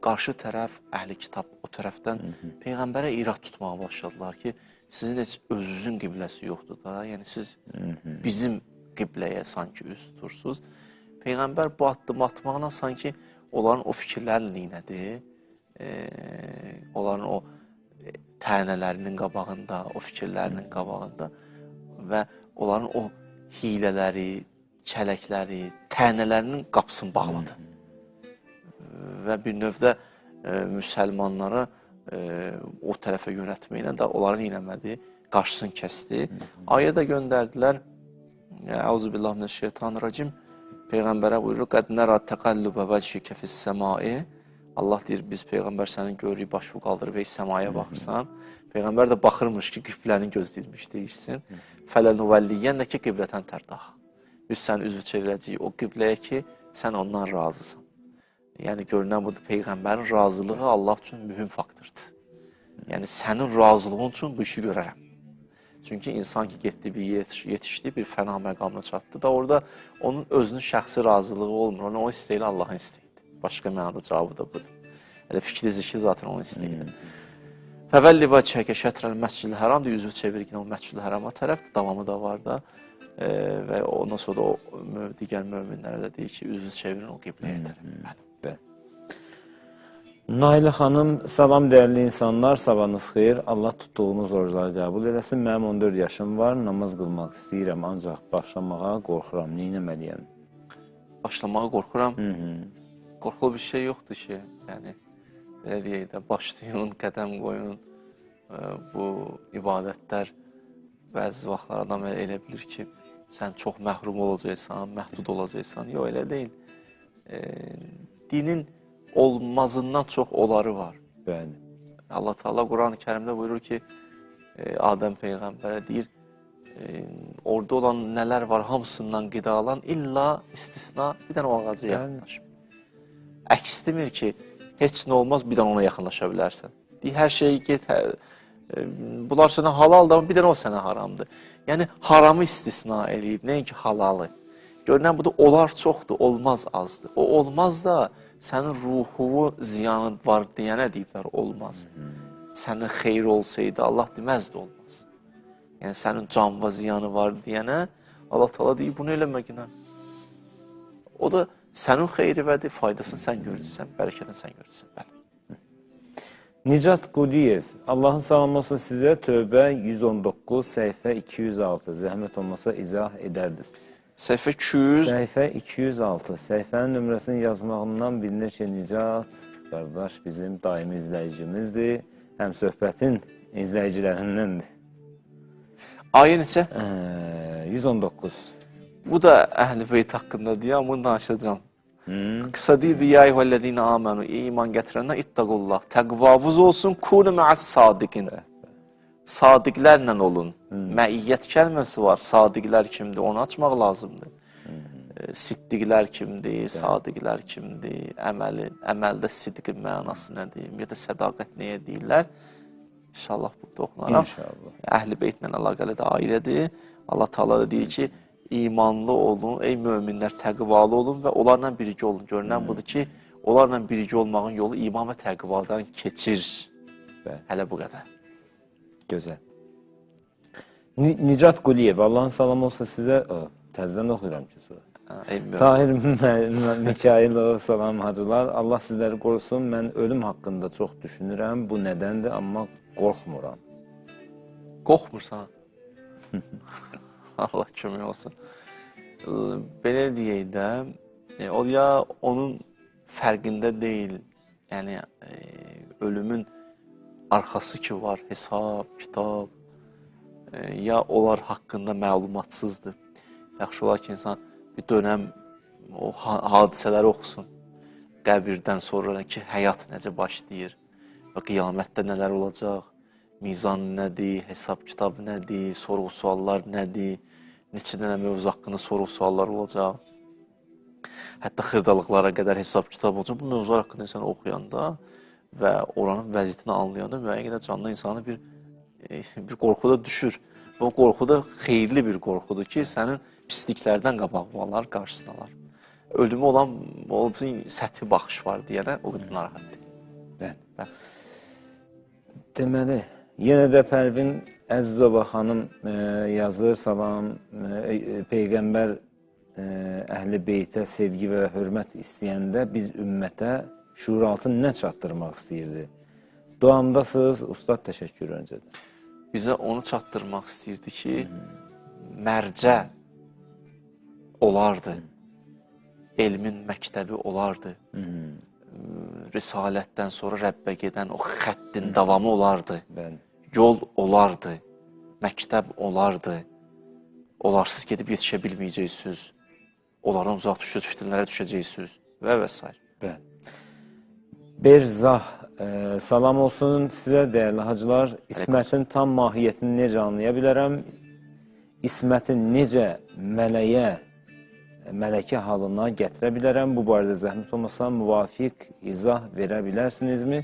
qarşı tərəf, əhli kitab o tərəfdən Peyğəmbərə irad tutmağa başladılar ki, sizin heç özünüzün qibləsi yoxdur da, yəni siz bizim qibləyə sanki üz tutursunuz. Peyğəmbər bu addımı atmaqla sanki onların o fikirlərini neynədi, onların o tənələrinin qabağında, o fikirlərinin qabağında və onların o hilələri, kələkləri, tənələrinin qapısını bağladı. Və bir növdə müsəlmanları o tərəfə yönətməklə də onların inəmədi, qarşısını kəsdi. Ayə də göndərdilər, Əuzubillahimineşşeytanirracim, Peyğəmbərə buyurur, Qəd nərə təqəllübə vəcikə fis-səmai, Allah deyir, biz Peyğəmbər sənin görürük, başını qaldırıb ey səmaya baxırsan. Peyğəmbər də baxırmış ki, qibləni gözləyirmiş deyirsin. Fələnuvəlliyyənnəki qiblətən tərdaha. Biz səni üzü çevirəcəyik o qibləyə ki, sən ondan razısan. Yəni, görünən budur, Peyğəmbərin razılığı Allah üçün mühüm faktordur. Yəni, sənin razılığın üçün bu işi görərəm. Çünki insan ki, getdi, bir yetişdi, bir fəna məqamına çatdı da, orada onun özünün şəxsi razılığı olmur. Onun o istəyilə Allahın istəyidir. Başqa mənada cavabı da budur. Elə fikri zikri zaten onun istəyidir. Fəvəlli və çəkə şətrəl məscid-i həram da yüzü çevirir ki, o məscid-i hərama tərəfdir, davamı da var da. Və ondan sonra da o digər möminlərə də deyir ki, üzü çevirin o qibləyə tərəf. Nailə xanım, salam dəyərli insanlar, sabahınız xeyir. Allah tutduğunuz orucları qəbul eləsin. Mənim 14 yaşım var, namaz qılmaq istəyirəm, ancaq başlamağa qorxuram. Neynəməliyəm? Başlamağa qorxuram. Qorxulu bir şey yoxdur ki, yəni, belə deyək də, başlayın, qədəm qoyun. Bu ibadətlər bəzi vaxtlar adam elə bilir ki, sən çox məhrum olacaqsan, məhdud olacaqsan. Yox, elə deyil. Dinin olmazından çox onları var. Bəli. Allah Teala Quran-ı Kərimdə buyurur ki, Adəm Peyğəmbərə deyir, orada olan nələr var, hamısından qidalan, illa istisna bir dənə o ağaca yaxınlaşım. Əks demir ki, heç nə olmaz, bir dənə ona yaxınlaşa bilərsən. Deyir, hər şeyi get, bunlar sənə halaldır, amma bir dənə o sənə haramdır. Yəni, haramı istisna eləyib, nəinki halalı. Görünən budur, olar çoxdur, olmaz azdır. O olmaz da sənin ruhu ziyanı var deyənə deyiblər, olmaz. Sənin xeyri olsaydı, Allah deməzdi, olmaz. Yəni, sənin canva ziyanı var deyənə, Allah Teala deyib, bunu eləməginə. O da sənin xeyri vədir, faydasını sən görürsən, bərəkətini sən görürsən. Bəli. Nicat Quliyev, Allahın salam olsun sizə, Tövbə 119, səhifə 206, zəhmət olmasa izah edərdiniz. Səhifə 200. Səhifə 206. Səhifənin nömrəsini yazmağından bilinir ki, Nicat qardaş bizim daimi izləyicimizdir. Həm söhbətin izləyicilərindəndir. Ayı neçə? 119. Bu da Əhl-i Beyt haqqında deyə, bunu danışacağım. Qısa deyir, ya eyyuhəl-ləzīnə āmənu, iman gətirənlər ittəqullah. Təqvavuz olsun, kunu mə'əs sadiqin. Sadiqlərlə olun. Məiyyət kəlməsi var. Sadiqlər kimdir? Onu açmaq lazımdır. Siddiqlər kimdir? Sadiqlər kimdir? Əməldə sidqin mənası nədir? Ya da sədaqət nəyə deyirlər? İnşallah burada oxunaram. Əhl-i Beytlə əlaqəli də ayrıdır. Allah Teala da deyir ki, imanlı olun, ey möminlər təqvalı olun və onlarla birgə olun. Görünən budur ki, onlarla birgə olmağın yolu iman və təqvadan keçir. Hələ bu qədər. Gözəl. Nicat Quliyev, Allahın salam olsa sizə, təzdən oxuyuram ki, sonra. Tahir Mikailov, salam hacılar. Allah sizləri qorusun. Mən ölüm haqqında çox düşünürəm. Bu nədəndir, amma qorxmuram. Qorxmursan? Allah kömək olsun. Belə deyək də, o ya onun fərqində deyil. Yəni, ölümün arxası ki var, hesab, kitab, ya onlar haqqında məlumatsızdır. Yaxşı olar ki, insan bir dönəm o hadisələri oxusun. Qəbirdən sonra ki, həyat necə başlayır, və qiyamətdə nələr olacaq, mizan nədir, hesab kitabı nədir, sorğu-suallar nədir, neçə dənə mövzu haqqında sorğu-suallar olacaq. Hətta xırdalıqlara qədər hesab kitabı olacaq. Bu mövzular haqqında insan oxuyanda və oranın vəziyyətini anlayanda müəyyən qədər canlı insanı bir qorxu da düşür. Bu qorxu da xeyirli bir qorxudur ki, sənin pisliklərdən qabaqmalar, qarşısınalar. Ölümü olan səthi baxış var deyənə o qədər narahatdır. Deməli, yenə də Pərvin Əzizova xanım yazır, salam, Peyğəmbər Əhl-i Beytə sevgi və hörmət istəyəndə biz ümmətə şuuraltı nə çatdırmaq istəyirdi? Duamdasınız, ustad təşəkkür öncədir. Bizə onu çatdırmaq istəyirdi ki, mərcə olardı, elmin məktəbi olardı, risalətdən sonra Rəbbə gedən o xəttin davamı olardı, yol olardı, məktəb olardı, olarsız gedib yetişə bilməyəcəksiniz, onlardan uzaq fitrələrə düşəcəksiniz və s. Berzah, salam olsun sizə dəyərli hacılar. İsmətin tam mahiyyətini necə anlaya bilərəm? İsmətin necə mələkə halına gətirə bilərəm? Bu barədə zəhmət olmasa müvafiq izah verə bilərsinizmi?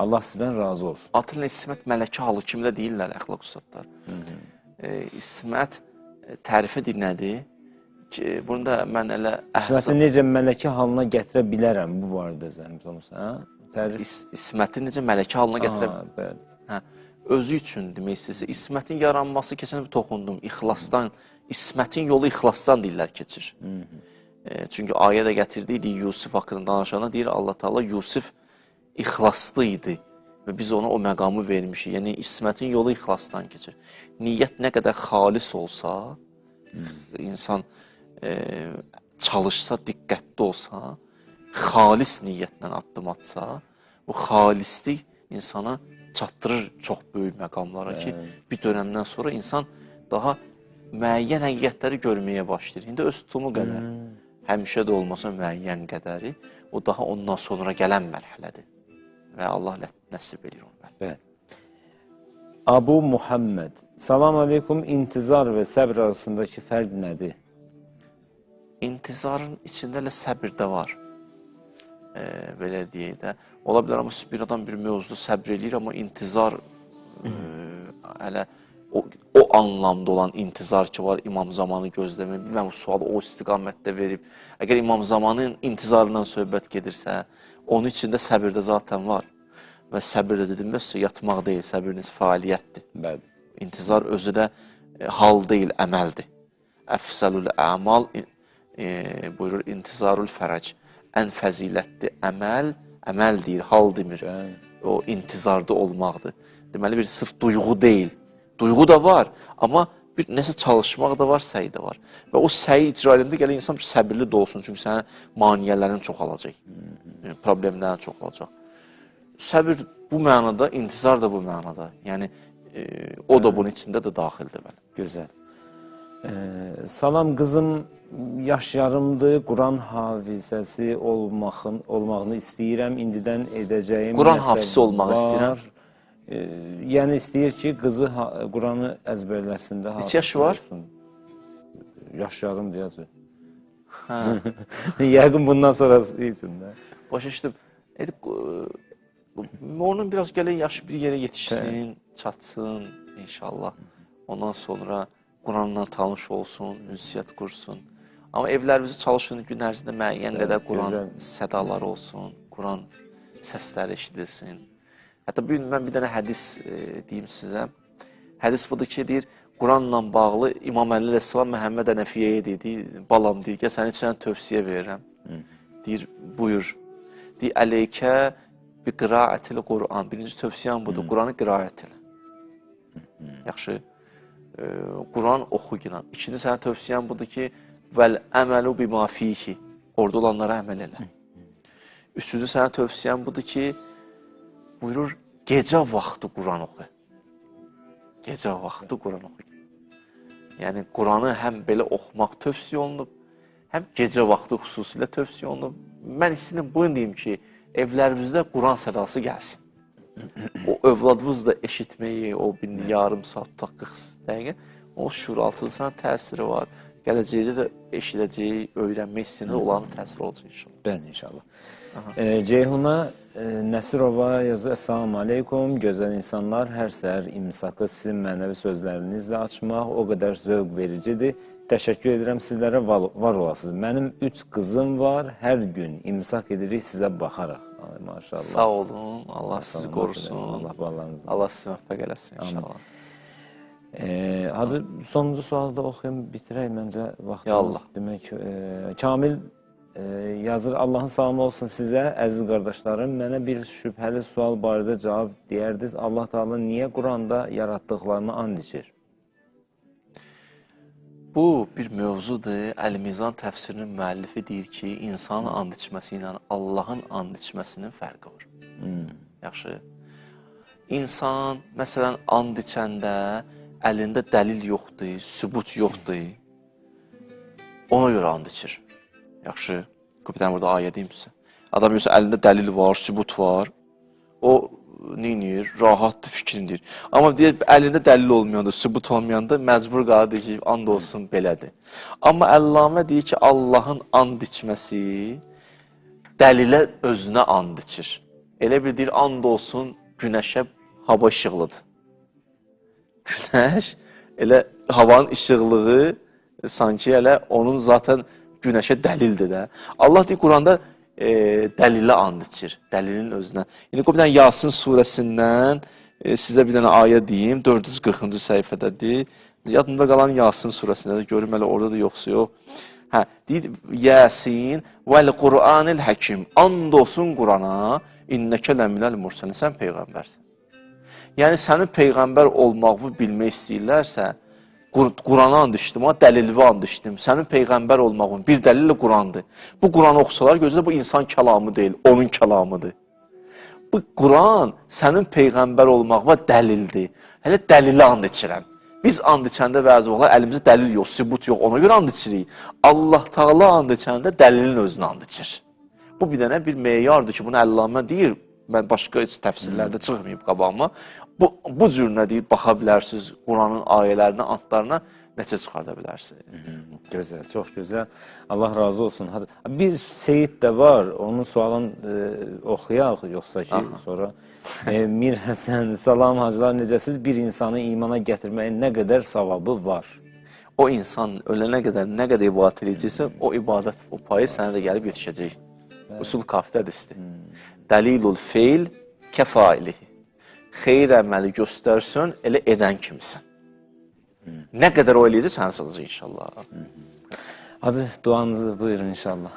Allah sizdən razı olsun. Atilla İsmət mələkə halı kimi də deyirlər əxlaq ustadlar. İsmət tərifi dinlədi. Bunu da mən elə İsməti necə mələkə halına gətirə bilərəm bu barədə zəhmət olmasa? İsməti necə mələkə halına gətirə bilərəm? Hə, özü üçün demək istəyirsə, İsmətin yaranması keçən bir toxundum, ixlasdan, İsmətin yolu ixlasdan deyirlər keçir. Çünki ayə də gətirdiydi Yusuf haqqında danışanda deyir Allah Taala Yusuf ixlaslı idi və biz ona o məqamı vermişik. Yəni İsmətin yolu ixlasdan keçir. Niyyət nə qədər xalis olsa, insan çalışsa, diqqətli olsa, xalis niyyətlə addım atsa, bu xalislik insana çatdırır çox böyük məqamlara ki, bir dönəmdən sonra insan daha müəyyən həqiqətləri görməyə başlayır. İndi öz tutumu qədər, həmişə də olmasa müəyyən qədəri, o daha ondan sonra gələn mərhələdir. Və Allah nəsib edir onu. Abu Muhammed, salam aleykum, intizar və səbr arasındakı fərq nədir? İntizarın içində elə səbir də var. Belə deyək də. Ola bilər, amma bir adam bir mövzuda səbr eləyir, amma intizar hələ o anlamda olan intizar ki var, imam zamanı gözləmək. Bilməm, bu sualı o istiqamətdə verib. Əgər imam zamanın intizarından söhbət gedirsə, onun içində səbir də zaten var. Və səbir də dedim, yatmaq deyil, səbiriniz fəaliyyətdir. Bəli. İntizar özü də hal deyil, əməldir. Əfsəlül əmal buyurur, intizarul fərəc. Ən fəzilətli əməl deyir, hal demir. O intizarda olmaqdır. Deməli, bir sırf duyğu deyil. Duyğu da var, amma bir nəsə çalışmaq da var, səy də var. Və o səyi icra edəndə gələ insan bir səbirli də olsun, çünki sənin maniyələrin çoxalacaq, problemlərin çoxalacaq. Səbir bu mənada, intizar da bu mənada. Yəni, o da bunun içində də daxildir. Gözəl. Salam qızım, yaş yarımdır, Quran hafizəsi olmağını istəyirəm, indidən edəcəyim Quran hafizəsi olmaq istəyirəm. Yəni istəyir ki, qızı Quranı əzbərləsində hafiz olsun. Neçə yaşı var? Yaş yarım deyəcək. Yəqin bundan sonrası üçün də. Başa düşdüm. Onun biraz gələn yaşı bir yerə yetişsin, çatsın inşallah. Ondan sonra Quranla tanış olsun, ünsiyyət qursun. Amma evlərimizi çalışın, gün ərzində müəyyən qədər Quran sədaları olsun, Quran səsləri eşidilsin. Hətta bugün mən bir dənə hədis deyim sizə. Hədis budur ki, deyir, Quranla bağlı İmam Əli Rəsəlam Məhəmməd Ənəfiyyəyə deyir, balam deyir, gəl sənə içən tövsiyə verirəm. Deyir, buyur. Deyir, əleykə bi qiraətil Quran. Birinci tövsiyəm budur, Quranı qiraət elə. Yaxşı. Quran oxu ilə. İkinci sənə tövsiyəm budur ki, vəl əməlu bima fihi. Orada olanlara əməl elə. Üçüncü sənə tövsiyəm budur ki, buyurur, gecə vaxtı Quran oxu. Gecə vaxtı Quran oxu. Yəni, Quranı həm belə oxumaq tövsiyə olunub, həm gecə vaxtı xüsusilə tövsiyə olunub. Mən istəyirəm bunu deyim ki, evlərimizdə Quran sədası gəlsin. O övladınız da eşitməyi, o bir yarım saat, 40 dəqiqə, o şuuraltıda sana təsiri var. Gələcəkdə də eşidəcəyi, öyrənmək istəyində olanın təsiri olacaq inşallah. Bəli, inşallah. Ceyhuna Nəsirova yazır, Əssalamu aleykum, gözəl insanlar, hər səhər imsakı sizin mənəvi sözlərinizlə açmaq o qədər zövq vericidir. Təşəkkür edirəm sizlərə, var olasınız. Mənim 3 qızım var, hər gün imsak edirik sizə baxaraq. Maşallah. Sağ olun, Allah sizi qorusun. Allah bağlarınızı. Allah sizi müvəffəq eləsin inşallah. Hacı, sonuncu sualı da oxuyum, bitirək məncə vaxtımız. Demək, Kamil yazır, Allahın salamı olsun sizə, əziz qardaşlarım. Mənə bir şübhəli sual barədə cavab deyərdiniz. Allah Teala niyə Quranda yaratdıqlarını and içir? Bu bir mövzudur. Əl-Mizan təfsirinin müəllifi deyir ki, insanın and içməsi ilə Allahın and içməsinin fərqi var. Yaxşı. İnsan, məsələn, and içəndə əlində dəlil yoxdur, sübut yoxdur. Ona görə and içir. Yaxşı. Bir dənə burada ayə deyim sizə. Adam yoxsa əlində dəlil var, sübut var. O neyinir? Rahatdır, fikrindir. Amma deyək, əlində dəlil olmayanda, sübut olmayanda məcbur qalır deyir ki, and olsun belədir. Amma Əllamə deyir ki, Allahın and içməsi dəlilə özünə and içir. Elə bir deyir, and olsun günəşə hava işıqlıdır. Günəş, elə havanın işıqlığı sanki elə onun zaten günəşə dəlildir də. Allah deyir, Quranda dəlilə and içir, dəlilin özünə. İndi bir dənə Yasin surəsindən sizə bir dənə ayə deyim, 440-cı səhifədədir. Yadımda qalan Yasin surəsindədir, görüm hələ orada da yoxsa yox. Hə, deyir, Yasin vəl Qur'anil həkim, and olsun Qurana, innəkə ləminəl mursalin, sən peyğəmbərsən. Yəni, sənin peyğəmbər olmağını bilmək istəyirlərsə, Qurana and içdim, dəlilvi and içdim. Sənin peyğəmbər olmağın bir dəlillə Qurandır. Bu Quranı oxusalar, gözlə bu insan kəlamı deyil, onun kəlamıdır. Bu Quran sənin peyğəmbər olmağına dəlildir. Hələ dəlilə and içirəm. Biz and içəndə bəzi vaxtlar əlimizdə dəlil yox, sübut yox, ona görə and içirik. Allah Taala and içəndə dəlilin özünə and içir. Bu bir dənə bir meyardır ki, bunu Əllamə deyir. Mən başqa heç təfsirlərdə çıxmayıb qabağıma. Bu cürünə deyir, baxa bilərsiniz Quranın ayələrinə, antlarına necə çıxarda bilərsiniz. Gözəl, çox gözəl. Allah razı olsun. Bir Seyid də var, onun sualını oxuyaq, yoxsa ki, sonra Mir Həsən, salam hacılar, necəsiz? Bir insanı imana gətirməyin nə qədər savabı var? O insan ölənə qədər nə qədər ibadət edəcəksə, o ibadət, o payı sənə də gəlib yetişəcək. Usul kafidədir isti. Dəlilul feil kəfailihi. Xeyr əməli göstərsən, elə edən kimisən. Nə qədər o eləyəcək, sənə sığacaq inşallah. Hacı, duanızı buyurun inşallah.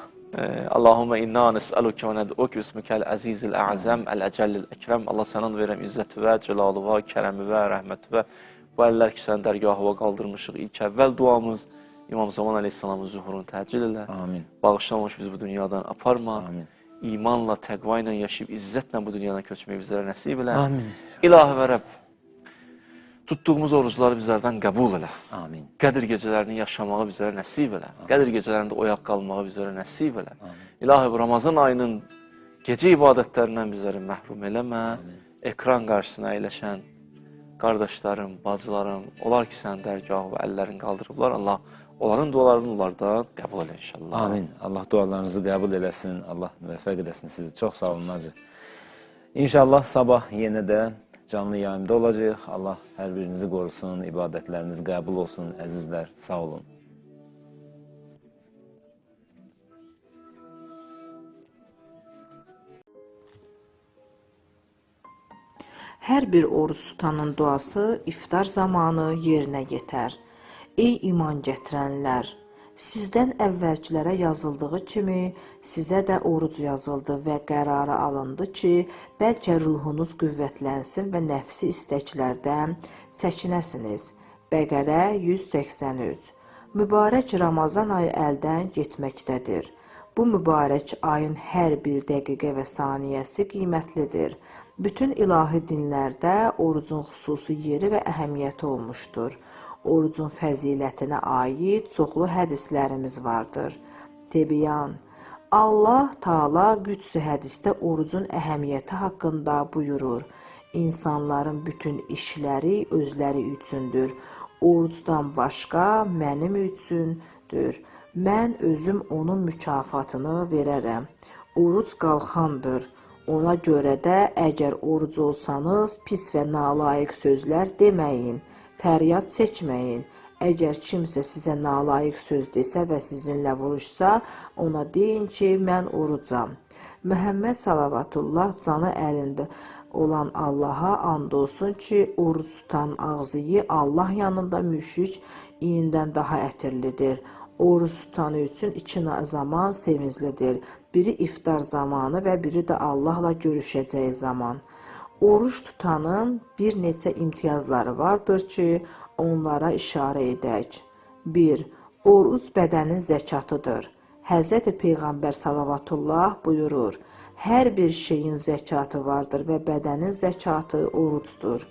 Allahumma inna nes'aluke və nəd'uke bismikəl əzizil əzəm, əl-əcəllil əkrəm. Allah sənan verəm izzəti və cəlalı və kərəmi və rəhməti və bu əllər ki, sən dərgahıva qaldırmışıq. İlk əvvəl duamız İmam Zaman Aleyhisselamın zuhurunu təcil elə. Amin. Bağışlamamış biz bu dünyadan aparma. Amin. İmanla, təqva ilə yaşayıb, izzətlə bu dünyadan köçməyi bizlərə nəsib elə. Amin. İlahi və Rəbb, tutduğumuz orucları bizlərdən qəbul elə. Amin. Qədir gecələrini yaşamağı bizlərə nəsib elə. Qədir gecələrində oyaq qalmağı bizlərə nəsib elə. İlahi, bu Ramazan ayının gecə ibadətlərindən bizləri məhrum eləmə. Ekran qarşısına əyləşən qardaşlarım, bacılarım, onlar ki, sən dərgahı və əllərini qaldırıblar. Allah onların dualarını onlardan qəbul elə inşallah. Amin. Allah dualarınızı qəbul eləsin. Allah müvəffəq eləsin sizi. Çox sağ olun hacı. İnşallah sabah yenə də canlı yayımda olacaq. Allah hər birinizi qorusun, ibadətləriniz qəbul olsun. Əzizlər, sağ olun. Hər bir oruç tutanın duası iftar zamanı yerinə yetər. Ey iman gətirənlər! Sizdən əvvəlkilərə yazıldığı kimi sizə də oruc yazıldı və qərarı alındı ki, bəlkə ruhunuz qüvvətlənsin və nəfsi istəklərdən çəkinəsiniz. Bəqərə 183. Mübarək Ramazan ayı əldən getməkdədir. Bu mübarək ayın hər bir dəqiqə və saniyəsi qiymətlidir. Bütün ilahi dinlərdə orucun xüsusi yeri və əhəmiyyəti olmuşdur. Orucun fəzilətinə aid çoxlu hədislərimiz vardır. Tibyan. Allah Taala Qüdsi hədisdə orucun əhəmiyyəti haqqında buyurur. İnsanların bütün işləri özləri üçündür. Orucdan başqa mənim üçündür. Mən özüm onun mükafatını verərəm. Oruc qalxandır. Ona görə də əgər oruc olsanız, pis və nalayiq sözlər deməyin, fəryad çəkməyin. Əgər kimsə sizə nalayiq söz desə və sizinlə vuruşsa, ona deyin ki, mən orucam. Məhəmməd salavatullah canı əlində olan Allaha and olsun ki, oruc tutan ağzıyı Allah yanında müşrik iyindən daha ətirlidir. Oruc tutanı üçün iki zaman sevinclidir. Biri iftar zamanı və biri də Allahla görüşəcəyi zaman. Oruç tutanın bir neçə imtiyazları vardır ki, onlara işarə edək. 1. Oruc bədənin zəkatıdır. Hz. Peyğəmbər salavatullah buyurur, hər bir şeyin zəkatı vardır və bədənin zəkatı orucdur.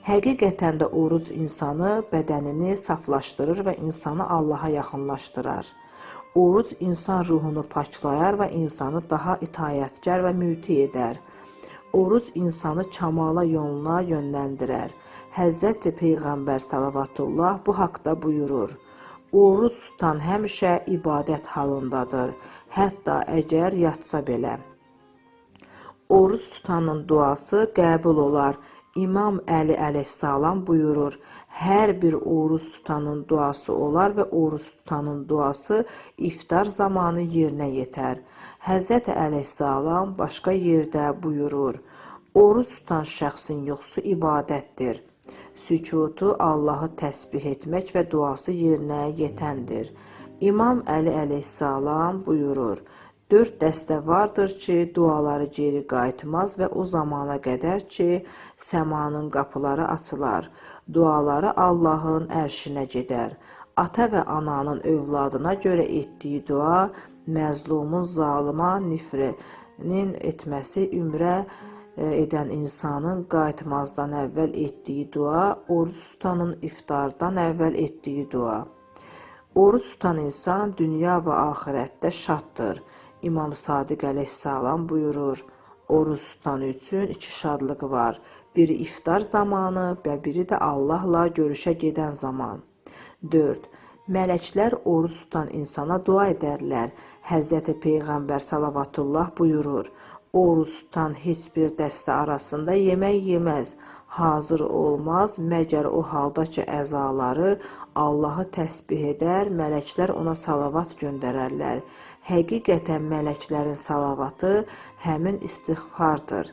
Həqiqətən də oruc insanı, bədənini saflaşdırır və insanı Allaha yaxınlaşdırar. Oruc insan ruhunu paklayar və insanı daha itayətkar və müti edər. Oruc insanı kamala yoluna yönləndirər. Həzrəti Peyğəmbər Salavatullah bu haqda buyurur: Oruc tutan həmişə ibadət halındadır, hətta əgər yatsa belə. Oruc tutanın duası qəbul olar. İmam Əli əleyhissalam buyurur: Hər bir oruc tutanın duası olar və oruc tutanın duası iftar zamanı yerinə yetər. Həzrəti əleyhissalam başqa yerdə buyurur: Oruc tutan şəxsin yuxusu ibadətdir. Sükutu Allahı təsbih etmək və duası yerinə yetəndir. İmam Əli əleyhissalam buyurur: 4 dəstə vardır ki, duaları geri qayıtmaz və o zamana qədər ki, səmanın qapıları açılar. Duaları Allahın ərşinə gedər. Ata və ananın övladına görə etdiyi dua, məzlumun zalıma nifrinin etməsi, ümrə edən insanın qayıtmazdan əvvəl etdiyi dua, oruç tutanın iftardan əvvəl etdiyi dua. Oruç tutan insan dünya və axirətdə şaddır. İmam Sadiq əleyhissalam buyurur: Oruç tutan üçün 2 şadlığı var. Biri iftar zamanı və biri də Allahla görüşə gedən zaman. 4. Mələklər oruç tutan insana dua edərlər. Həzrəti Peyğəmbər Salavatullah buyurur: Oruç tutan heç bir dəstə arasında yemək yeməz, hazır olmaz, məgər o halda ki, əzaları Allahı təsbih edər, mələklər ona salavat göndərərlər. Həqiqətən mələklərin salavatı həmin istiğfardır.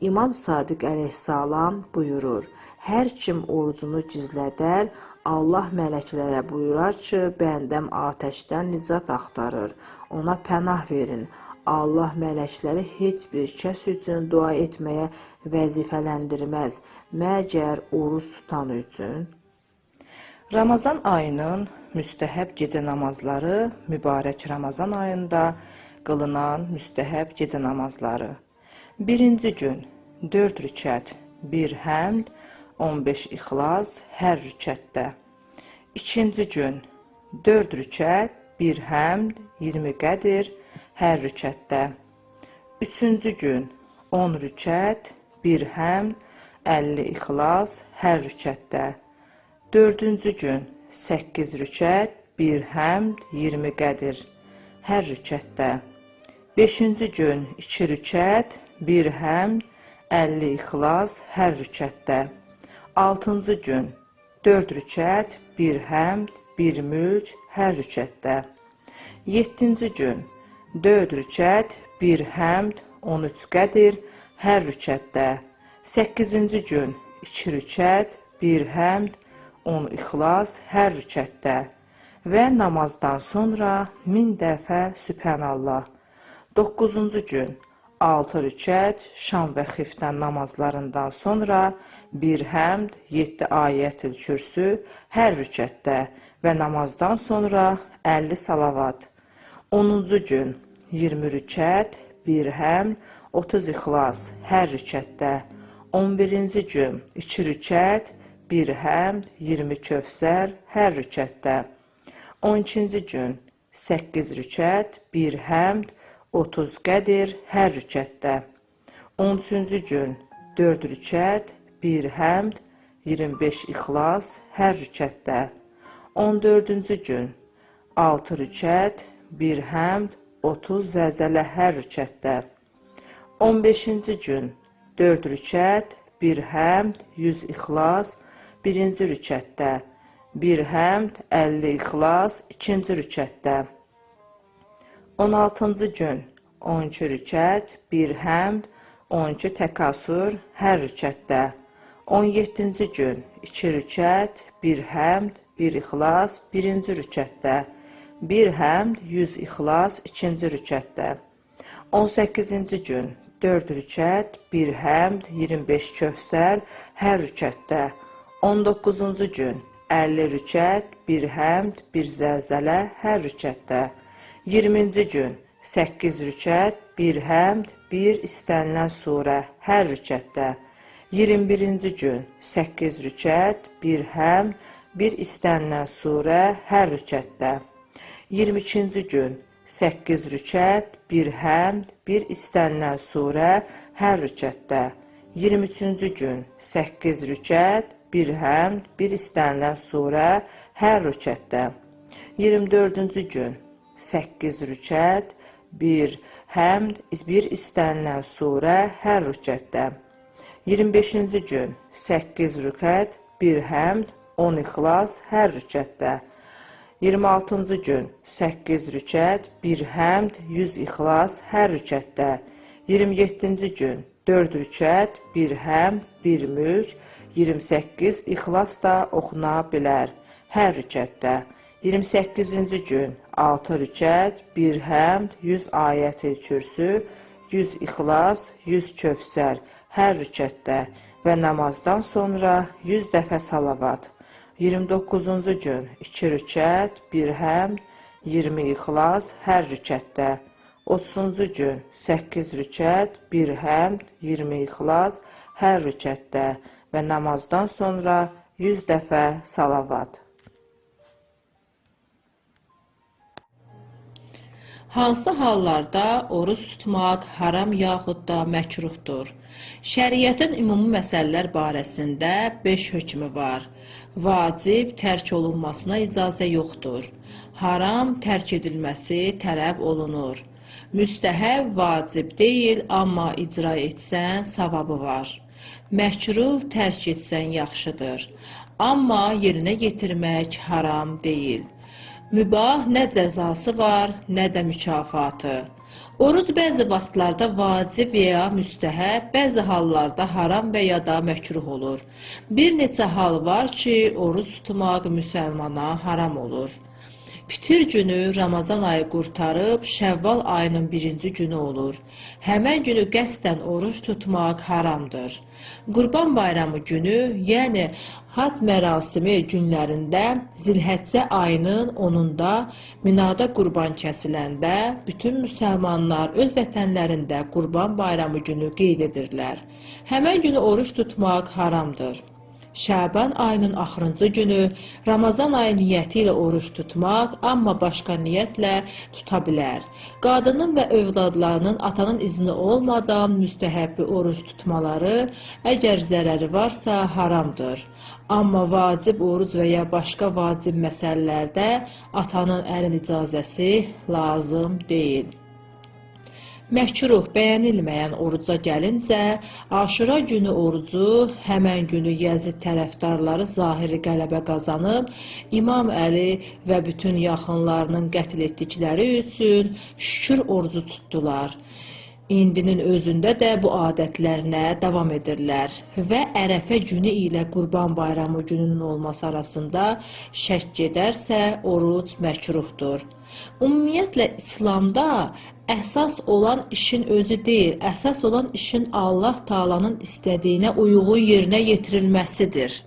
İmam Sadiq əleyhissalam buyurur: Hər kim orucunu gizlədər, Allah mələklərə buyurar ki, bəndəm atəşdən nicat axtarır, ona pənah verin. Allah mələkləri heç bir kəs üçün dua etməyə vəzifələndirməz, məgər oruç tutan üçün. Ramazan ayının müstəhəb gecə namazları, mübarək Ramazan ayında qılınan müstəhəb gecə namazları. 1-ci gün 4 rükət, 1 həmd, 15 ixlas hər rükətdə. 2-ci gün 4 rükət, 1 həmd, 20 qədir hər rükətdə. 3-cü gün 10 rükət, 1 həmd, 50 ixlas hər rükətdə. 4-cü gün 8 rükət, 1 həmd, 20 qədir hər rükətdə. 5-ci gün 2 rükət, 1 həmd, 50 ixlas hər rükətdə. 6-cı gün 4 rükət, 1 həmd, 1 mülk hər rükətdə. 7-ci gün 4 rükət, 1 həmd, 13 qədir hər rükətdə. 8-ci gün 2 rükət, 1 həmd, 10 ixlas hər rükətdə və namazdan sonra 1000 dəfə Sübhanallah. 9-cu gün 6 rükət, şam və xiftən namazlarından sonra 1 həmd, 7 ayət-ül kürsü hər rükətdə və namazdan sonra 50 salavat. 10-cu gün 20 rükət, 1 həmd, 30 ixlas hər rükətdə. 11-ci gün 2 rükət, 1 həmd, 20 kövsər hər rükətdə. 12-ci gün 8 rükət, 1 həmd, 30 qədir hər rükətdə. 13-cü gün 4 rükət, 1 həmd, 25 ixlas hər rükətdə. 14-cü gün 6 rükət, 1 həmd, 30 zəlzələ hər rükətdə. 15-ci gün 4 rükət, 1 həmd, 100 ixlas 1-ci rükətdə. 1 həmd, 50 ixlas 2-ci rükətdə. 16-cı gün 12 rükət, 1 həmd, 12 təkasür hər rükətdə. 17-ci gün 2 rükət, 1 həmd, 1 ixlas 1-ci rükətdə. 1 həmd, 100 ixlas 2-ci rükətdə. 18-ci gün 4 rükət, 1 həmd, 25 kövsər hər rükətdə. 19-cu gün 50 rükət, 1 həmd, 1 zəlzələ hər rükətdə. 20-ci gün 8 rükət, 1 həmd, 1 istənilən surə hər rükətdə. 21-ci gün 8 rükət, 1 həmd, 1 istənilən surə hər rükətdə. 22-ci gün 8 rükət, 1 həmd, 1 istənilən surə hər rükətdə. 23-cü gün 8 rükət, 1 həmd, 1 istənilən surə hər rükətdə. 24-cü gün 8 rükət, 1 həmd, 1 istənilən surə hər rükətdə. 25-ci gün 8 rükət, 1 həmd, 10 ixlas hər rükətdə. 26-cı gün 8 rükət, 1 həmd, 100 ixlas hər rükətdə. 27-ci gün 4 rükət, 1 həmd, 1 mülk, 28 ixlas da oxuna bilər hər rükətdə. 28-ci gün 6 rükət, 1 həmd, 100 ayət-i kürsü, 100 ixlas, 100 kövsər hər rükətdə və namazdan sonra 100 dəfə salavat. 29-cu gün 2 rükət, 1 həmd, 20 ixlas hər rükətdə. 30-cu gün 8 rükət, 1 həmd, 20 ixlas hər rükətdə və namazdan sonra 100 dəfə salavat. Hansı hallarda oruç tutmaq haram yaxud da məkruhdur? Şəriətin ümumi məsələlər barəsində 5 hökmü var. Vacib tərk olunmasına icazə yoxdur. Haram tərk edilməsi tələb olunur. Müstəhəb vacib deyil, amma icra etsən savabı var. Məkruh tərk etsən yaxşıdır, amma yerinə yetirmək haram deyil. Mübah nə cəzası var, nə də mükafatı. Oruc bəzi vaxtlarda vacib və ya müstəhəb, bəzi hallarda haram və ya da məkruh olur. Bir neçə hal var ki, oruc tutmaq müsəlmana haram olur. Fitir günü Ramazan ayı qurtarıb Şəvval ayının 1-ci günü olur. Həmən günü qəsdən oruç tutmaq haramdır. Qurban bayramı günü, yəni hac mərasimi günlərində Zilhəccə ayının 10-da Minada qurban kəsiləndə bütün müsəlmanlar öz vətənlərində qurban bayramı günü qeyd edirlər. Həmən günü oruç tutmaq haramdır. Şaban ayının axırıncı günü Ramazan ayı niyyəti ilə oruç tutmaq, amma başqa niyyətlə tuta bilər. Qadının və övladlarının atanın izni olmadan müstəhəbbi oruç tutmaları, əgər zərəri varsa, haramdır. Amma vacib oruc və ya başqa vacib məsələlərdə atanın əlin icazəsi lazım deyil. Məkruh bəyənilməyən oruca gəlincə, Aşura günü orucu həmən günü Yəzid tərəfdarları zahiri qələbə qazanıb, İmam Əli və bütün yaxınlarının qətl etdikləri üçün şükür orucu tutdular. İndinin özündə də bu adətlərinə davam edirlər və Ərəfə günü ilə Qurban bayramı gününün olması arasında şək gedərsə, oruc məkruhdur. Ümumiyyətlə, İslamda əsas olan işin özü deyil, əsas olan işin Allah Taala'nın istədiyinə uyğun yerinə yetirilməsidir.